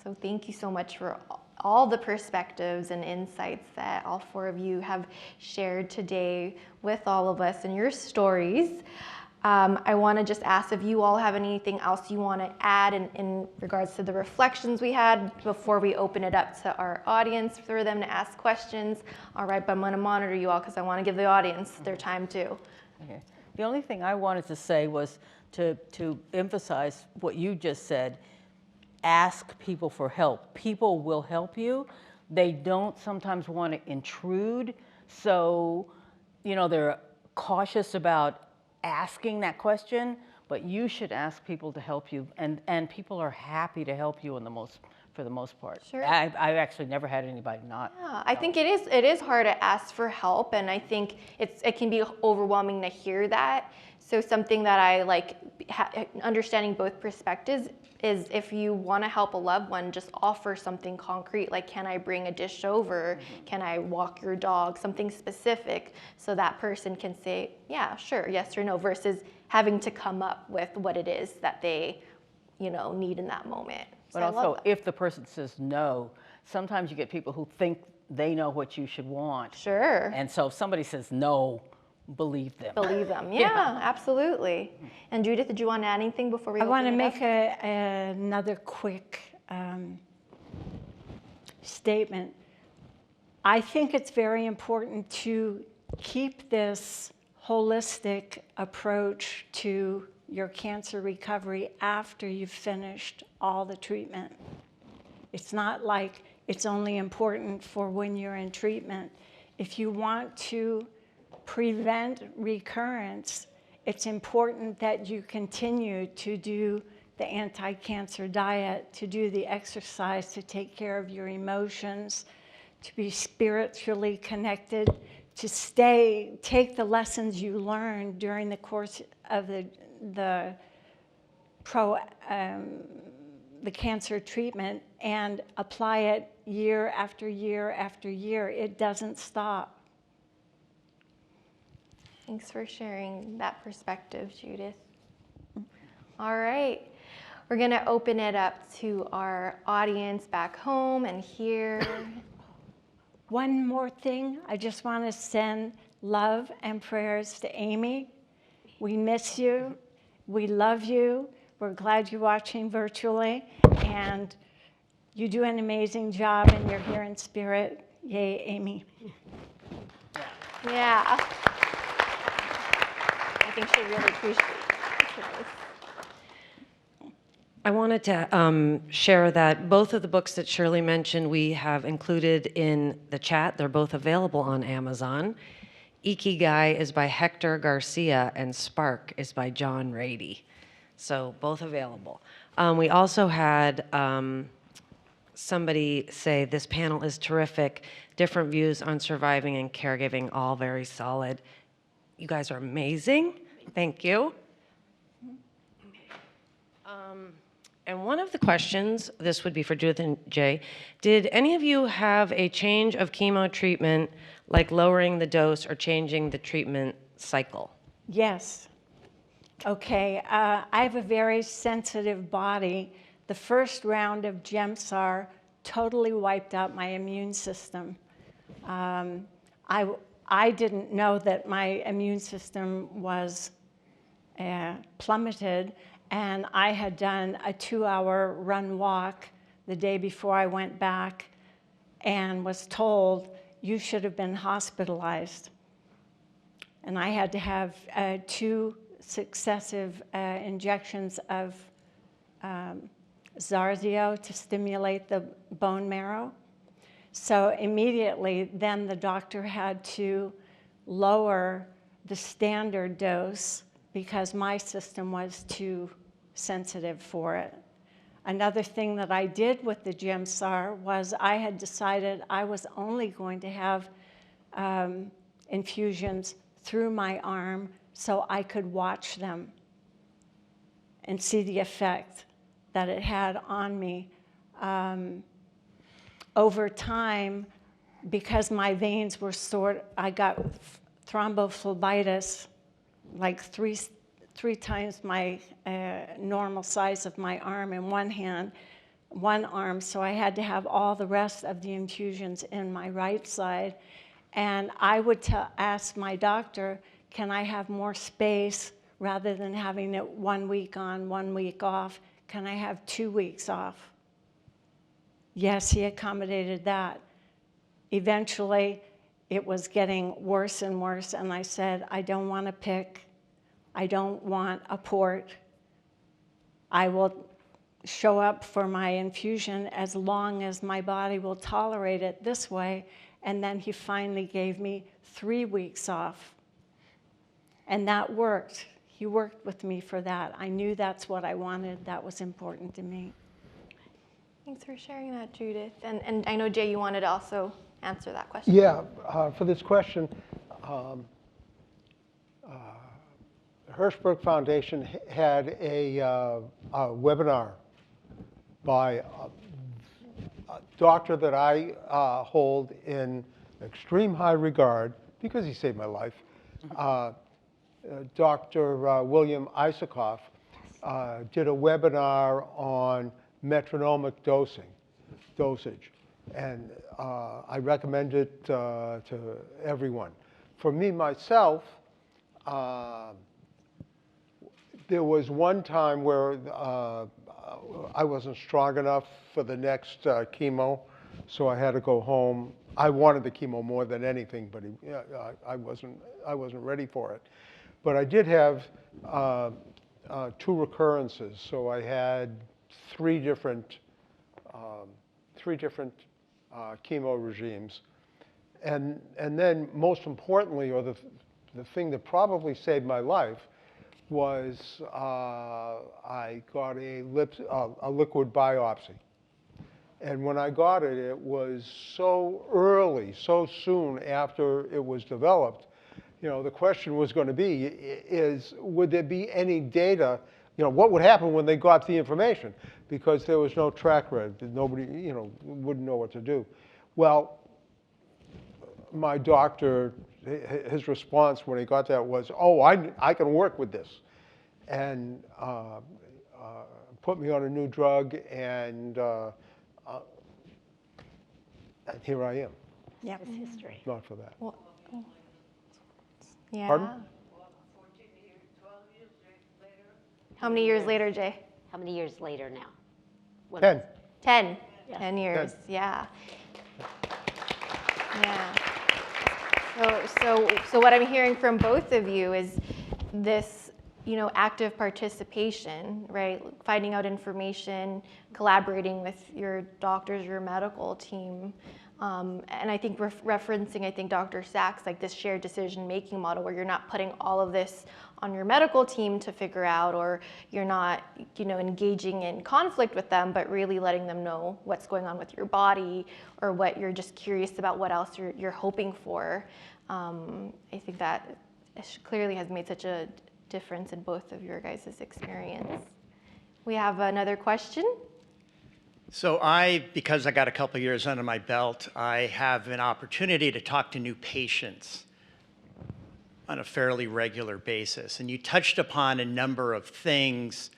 A: So thank you so much for all the perspectives and insights that all 4 of you have shared today with all of us and your stories. I want to just ask if you all have anything else you want to add in regards to the reflections we had before we open it up to our audience for them to ask questions. All right, but I'm going to monitor you all because I want to give the audience their time too.
D: Okay. The only thing I wanted to say was to emphasize what you just said. Ask people for help. People will help you. They don't sometimes want to intrude, so they're cautious about asking that question, but you should ask people to help you, and people are happy to help you for the most part.
A: Sure.
D: I've actually never had anybody not.
A: Yeah, I think it is hard to ask for help, and I think it can be overwhelming to hear that. So something that I like understanding both perspectives is, if you want to help a loved one, just offer something concrete, like, can I bring a dish over? Can I walk your dog? Something specific, so that person can say, yeah, sure, yes or no, versus having to come up with what it is that they, need in that moment.
D: But
A: So
D: also, if the person says no, sometimes you get people who think they know what you should want.
A: Sure.
D: And so if somebody says no, believe them.
A: Believe them. Yeah, absolutely. And Judith, did you want to add anything before we
C: I want to
A: open it
C: make
A: up?
C: another quick statement. I think it's very important to keep this holistic approach to your cancer recovery after you've finished all the treatment. It's not like it's only important for when you're in treatment. If you want to prevent recurrence, it's important that you continue to do the anti-cancer diet, to do the exercise, to take care of your emotions, to be spiritually connected, to take the lessons you learned during the course of the cancer treatment and apply it year after year after year. It doesn't stop.
A: Thanks for sharing that perspective, Judith. All right, we're gonna open it up to our audience back home and here.
C: One more thing, I just want to send love and prayers to Amy. We miss you. We love you. We're glad you're watching virtually, and you do an amazing job, and you're here in spirit. Yay, Amy.
A: Yeah. I think she really appreciates this.
F: I wanted to share that both of the books that Shirley mentioned we have included in the chat. They're both available on Amazon. Ikigai is by Hector Garcia and Spark is by John Rady. So both available. We also had somebody say, this panel is terrific. Different views on surviving and caregiving, all very solid. You guys are amazing. Thank you. And one of the questions, this would be for Judith and Jay, did any of you have a change of chemo treatment, like lowering the dose or changing the treatment cycle?
C: Yes. Okay, I have a very sensitive body. The first round of Gemsar totally wiped out my immune system. I didn't know that my immune system was plummeted, and I had done a 2-hour run walk the day before I went back and was told, you should have been hospitalized. And I had to have 2 successive injections of Zarzio to stimulate the bone marrow. So immediately then the doctor had to lower the standard dose because my system was too sensitive for it. Another thing that I did with the Gemsar was I had decided I was only going to have infusions through my arm so I could watch them and see the effect that it had on me. Over time, because my veins were I got thrombophlebitis, like three times my normal size of my arm in one arm, so I had to have all the rest of the infusions in my right side. And I would ask my doctor, can I have more space rather than having it 1 week on, 1 week off? Can I have 2 weeks off? Yes, he accommodated that. Eventually, it was getting worse and worse, and I said, I don't want a pick. I don't want a port. I will show up for my infusion as long as my body will tolerate it this way. And then he finally gave me 3 weeks off. And that worked. He worked with me for that. I knew that's what I wanted. That was important to me.
A: Thanks for sharing that, Judith. And I know, Jay, you wanted to also answer that question.
B: Yeah, for this question, Hirschberg Foundation had a webinar by a doctor that I hold in extreme high regard because he saved my life. Dr. William Isakoff did a webinar on metronomic dosage, and I recommend it to everyone. For me, myself, there was one time where I wasn't strong enough for the next chemo, so I had to go home. I wanted the chemo more than anything, but I wasn't ready for it. But I did have 2 recurrences, so I had 3 different chemo regimes, and then most importantly, or the thing that probably saved my life, was I got a liquid biopsy. And when I got it, it was so early, so soon after it was developed. You know, the question was going to be, would there be any data, you know, what would happen when they got the information? Because there was no track record, nobody, you know, wouldn't know what to do. Well, my doctor, his response when he got that was, oh, I can work with this. And put me on a new drug, and here I am.
C: Yep.
E: It's history.
B: Not for that.
A: Well, yeah.
B: Pardon?
A: How many years later, Jay?
E: How many years later now? When
B: 10.
A: 10.
E: Yeah.
A: 10 years.
B: 10.
A: Yeah. Yeah. So what I'm hearing from both of you is this, you know, active participation, right? Finding out information, collaborating with your doctors, your medical team. And I think referencing, I think, Dr. Sachs, like this shared decision-making model where you're not putting all of this on your medical team to figure out, or you're not, you know, engaging in conflict with them, but really letting them know what's going on with your body, or what you're just curious about, what else you're hoping for. I think that clearly has made such a difference in both of your guys' experience. We have another question.
G: So because I got a couple years under my belt, I have an opportunity to talk to new patients on a fairly regular basis. And you touched upon a number of things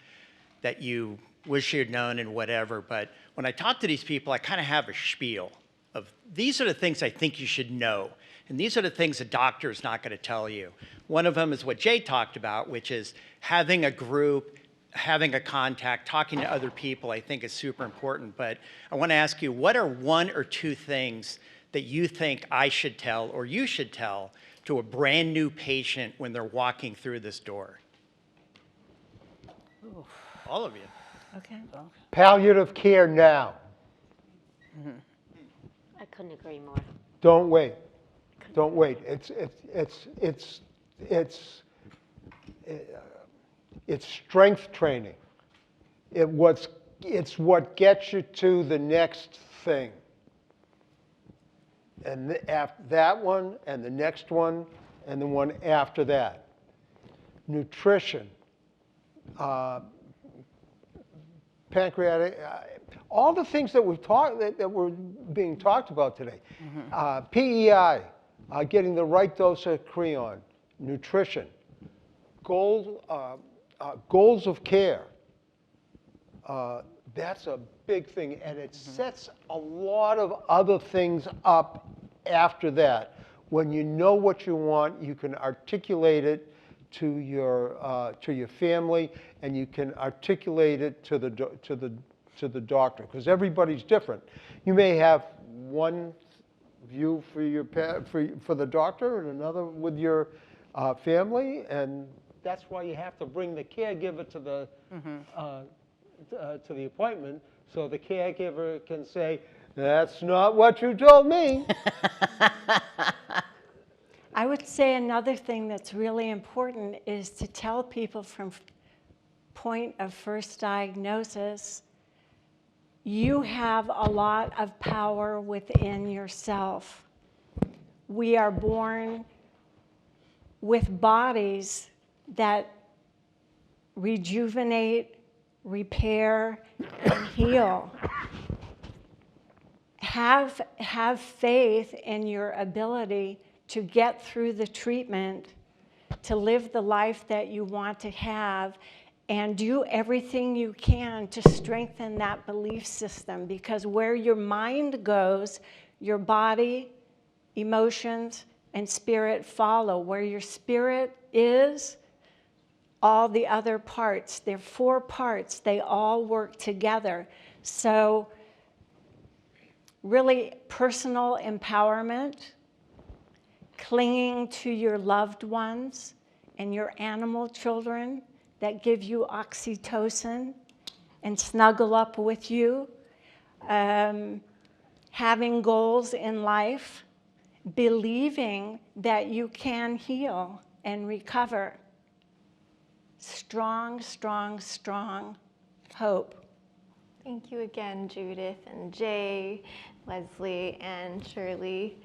G: that you wish you'd known and whatever, but when I talk to these people, I kind of have a spiel of, these are the things I think you should know, and these are the things a doctor is not going to tell you. One of them is what Jay talked about, which is having a group, having a contact, talking to other people, I think is super important. But I want to ask you, what are one or two things that you think I should tell or you should tell to a brand new patient when they're walking through this door?
D: Oof.
G: All of you.
D: Okay.
B: Palliative care now.
E: I couldn't agree more.
B: Don't wait. Don't wait. It's strength training. It's what gets you to the next thing. And after that one, and the next one, and the one after that. Nutrition, pancreatic, all the things that that were being talked about today. PEI, getting the right dose of creon, nutrition, goals of care. That's a big thing, and it sets a lot of other things up after that. When you know what you want, you can articulate it to your family, and you can articulate it to the doctor, because everybody's different. You may have one view for the doctor and another with your family, and that's why you have to bring the caregiver to the appointment, so the caregiver can say, "That's not what you told me."
C: I would say another thing that's really important is to tell people from point of first diagnosis, you have a lot of power within yourself. We are born with bodies that rejuvenate, repair, and heal. Have faith in your ability to get through the treatment, to live the life that you want to have, and do everything you can to strengthen that belief system, because where your mind goes, your body, emotions, and spirit follow. Where your spirit is, all the other parts, there are 4 parts, they all work together. So really personal empowerment, clinging to your loved ones and your animal children that give you oxytocin and snuggle up with you, having goals in life, believing that you can heal and recover. strong, strong, strong hope.
A: Thank you again, Judith and Jay, Leslie, and Shirley.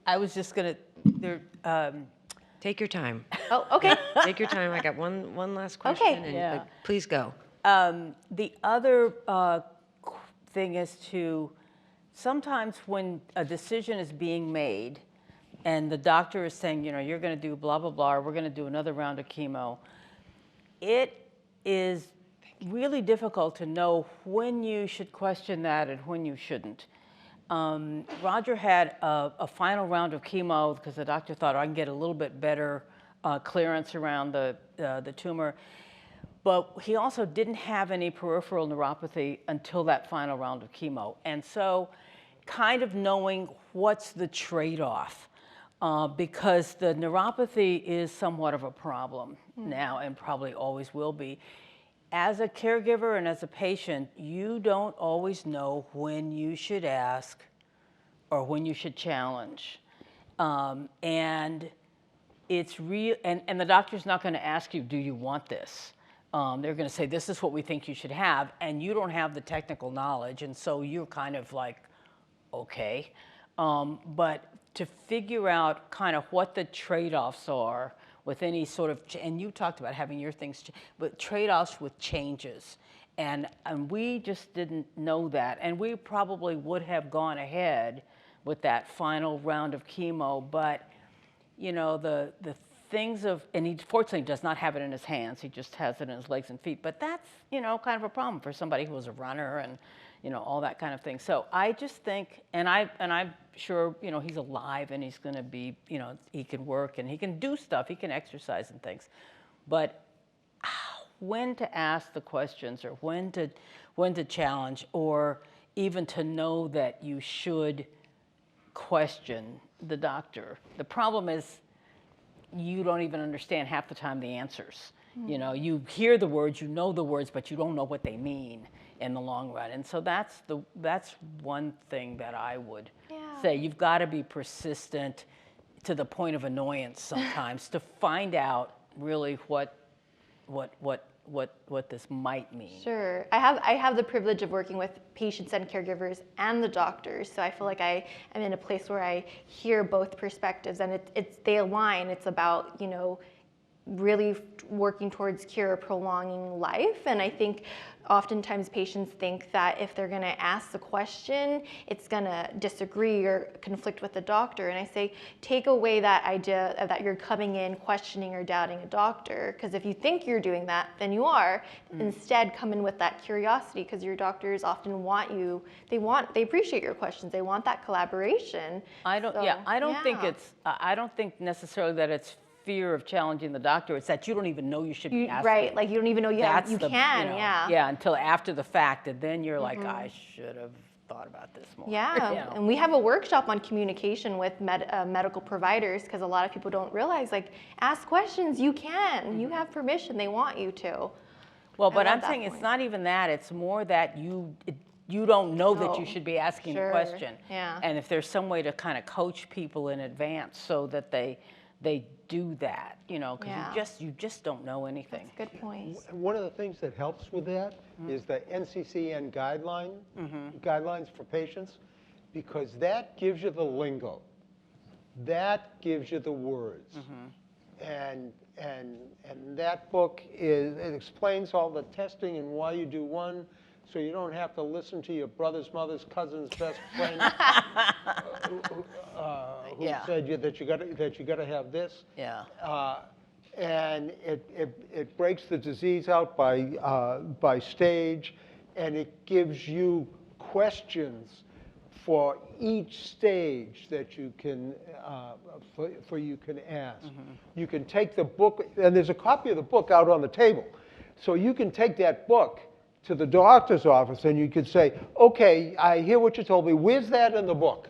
D: I was just gonna,
F: Take your time.
A: Oh, okay.
F: Take your time. I got one last question.
A: Okay.
F: And,
D: Yeah.
F: please go.
D: the other thing is to, sometimes when a decision is being made and the doctor is saying, you know, you're gonna do blah, blah, blah, or we're gonna do another round of chemo, it is really difficult to know when you should question that and when you shouldn't. Roger had a final round of chemo because the doctor thought, I can get a little bit better clearance around the tumor. But he also didn't have any peripheral neuropathy until that final round of chemo. And so kind of knowing what's the trade-off, because the neuropathy is somewhat of a problem now and probably always will be. As a caregiver and as a patient, you don't always know when you should ask or when you should challenge. And it's real, and the doctor's not gonna ask you, do you want this? They're gonna say, this is what we think you should have, and you don't have the technical knowledge, and so you're kind of like, okay. But to figure out kind of what the trade-offs are with any sort of, and you talked about having your things, but trade-offs with changes. And we just didn't know that. And we probably would have gone ahead with that final round of chemo, but you know, the things of, and he fortunately does not have it in his hands, he just has it in his legs and feet, but that's, you know, kind of a problem for somebody who was a runner and, you know, all that kind of thing. So I just think, and I'm sure, you know, he's alive and he's gonna be, you know, he can work and he can do stuff, he can exercise and things. But when to ask the questions or when to challenge, or even to know that you should question the doctor. The problem is you don't even understand half the time the answers. You know, you hear the words, you know the words, but you don't know what they mean in the long run. And so that's one thing that I would say. You've got to be persistent to the point of annoyance sometimes to find out really what this might mean.
A: Sure. I have the privilege of working with patients and caregivers and the doctors, so I feel like I am in a place where I hear both perspectives, and they align. It's about, you know, really working towards cure, prolonging life. And I think oftentimes patients think that if they're gonna ask the question, it's gonna disagree or conflict with the doctor. And I say, take away that idea that you're coming in questioning or doubting a doctor, because if you think you're doing that, then you are. Instead, come in with that curiosity, because your doctors often want you, they appreciate your questions, they want that collaboration.
D: I don't think necessarily that it's fear of challenging the doctor. It's that you don't even know you should be asking.
A: Right, like you don't even know you can,
D: Yeah, until after the fact, and then you're like, I should have thought about this more.
A: Yeah,
D: You know?
A: and we have a workshop on communication with medical providers, because a lot of people don't realize, like, ask questions, you can, you have permission, they want you to.
D: Well, but
A: love
D: I'm
A: that
D: saying it's
A: point.
D: not even that, it's more that you don't know that you
A: Oh,
D: should be asking the
A: sure,
D: question.
A: yeah.
D: And if there's some way to kind of coach people in advance so that they do that, you know, because
A: Yeah.
D: you just don't know anything.
A: Good point.
B: One of the things that helps with that is the NCCN guidelines for patients, because that gives you the lingo. That gives you the words. And that book it explains all the testing and why you do one, so you don't have to listen to your brother's, mother's, cousin's best friend who said that you got to have this.
D: Yeah.
B: And it breaks the disease out by stage, and it gives you questions for each stage that you can you can ask. You can take the book, and there's a copy of the book out on the table, so you can take that book to the doctor's office, and you could say, okay, I hear what you told me. Where's that in the book?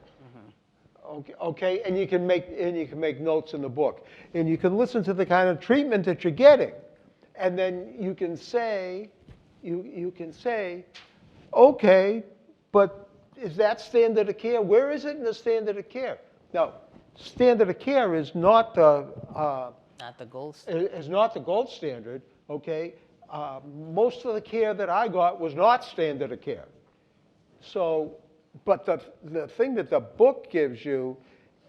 B: Okay, and you can make notes in the book, and you can listen to the kind of treatment that you're getting, and then you can say, okay, but is that standard of care? Where is it in the standard of care? Now, standard of care is not
D: Not the gold standard.
B: is not the gold standard, okay? Most of the care that I got was not standard of care. So, but the thing that the book gives you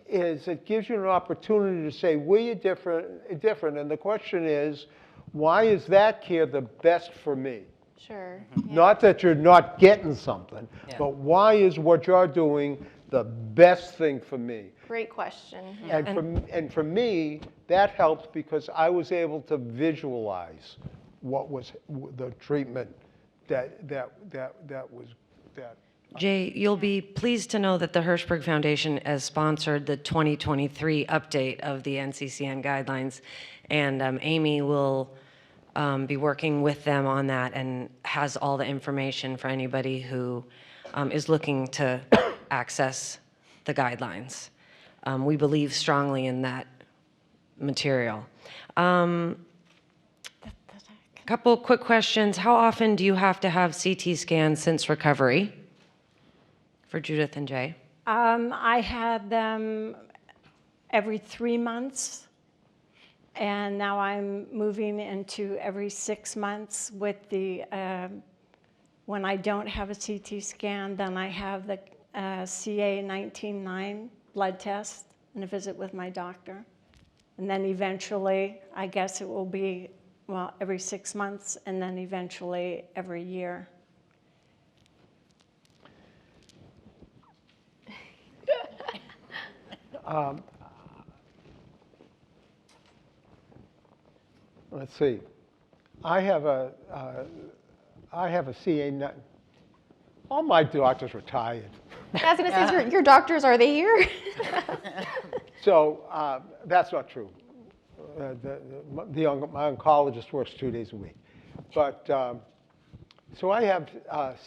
B: is it gives you an opportunity to say, were you different? And the question is, why is that care the best for me?
A: Sure.
B: Not that you're not getting something,
D: Yeah.
B: but why is what you're doing the best thing for me?
A: Great question.
B: And for me, that helped because I was able to visualize what was the treatment that was that.
F: Jay, you'll be pleased to know that the Hirschberg Foundation has sponsored the 2023 update of the NCCN guidelines, and Amy will be working with them on that and has all the information for anybody who is looking to access the guidelines. We believe strongly in that material. Couple quick questions. How often do you have to have CT scans since recovery? For Judith and Jay.
C: I had them every 3 months, and now I'm moving into every 6 months with the, when I don't have a CT scan, then I have the CA 19-9 blood test and a visit with my doctor. And then eventually, I guess it will be, well, every 6 months, and then eventually every year.
B: Let's see. I have a CA. All my doctors retired.
A: I was going to say, your doctors, are they here?
B: So that's not true. My oncologist works 2 days a week. But so I have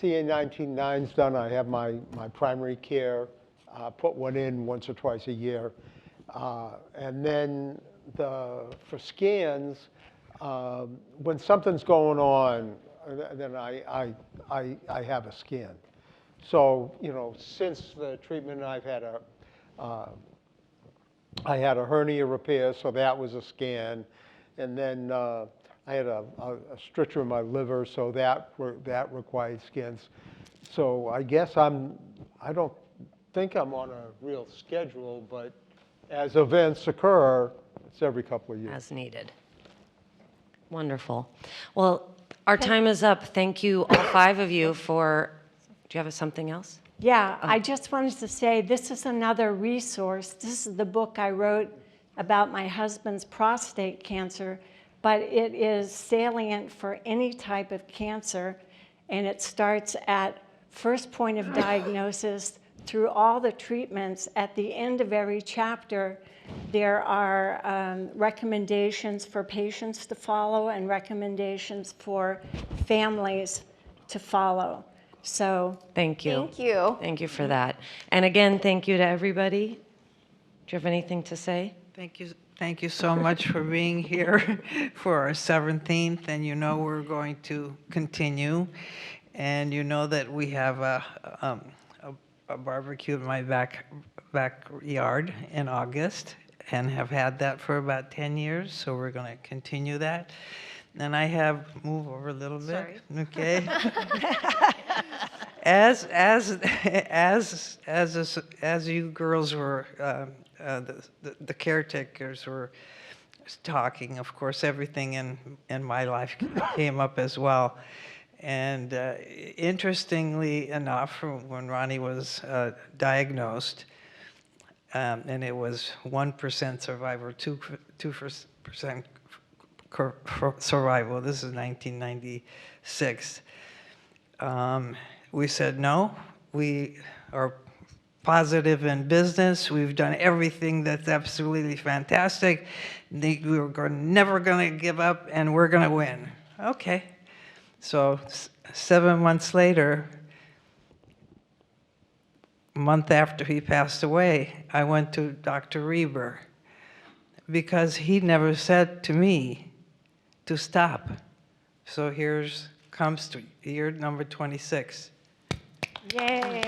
B: CA 19-9s done. I have my primary care, put one in once or twice a year. And then for scans, when something's going on, then I have a scan. So, you know, since the treatment, I had a hernia repair, so that was a scan. And then I had a stricture in my liver, so that required scans. So I guess I don't think I'm on a real schedule, but as events occur, it's every couple of years.
F: As needed. Wonderful. Well, our time is up. Thank you, all 5 of you, for, do you have something else?
C: Yeah, I just wanted to say this is another resource. This is the book I wrote about my husband's prostate cancer, but it is salient for any type of cancer, and it starts at first point of diagnosis through all the treatments. At the end of every chapter, there are recommendations for patients to follow and recommendations for families to follow. So
F: Thank you.
A: Thank you.
F: Thank you for that. And again, thank you to everybody. Do you have anything to say?
H: Thank you so much for being here for our 17th, and you know we're going to continue, and you know that we have a barbecue in my backyard in August, and have had that for about 10 years, so we're going to continue that. And I have, move over a little bit,
F: Sorry.
H: okay? As you girls were, the caretakers were talking, of course, everything in my life came up as well. And interestingly enough, when Ronnie was diagnosed, and it was 1% survivor, 2% survival. This is 1996. We said, no, we are positive in business. We've done everything that's absolutely fantastic. We were never going to give up, and we're going to win. Okay. So 7 months later, a month after he passed away, I went to Dr. Reber because he never said to me to stop. So comes to year number 26.
C: yay.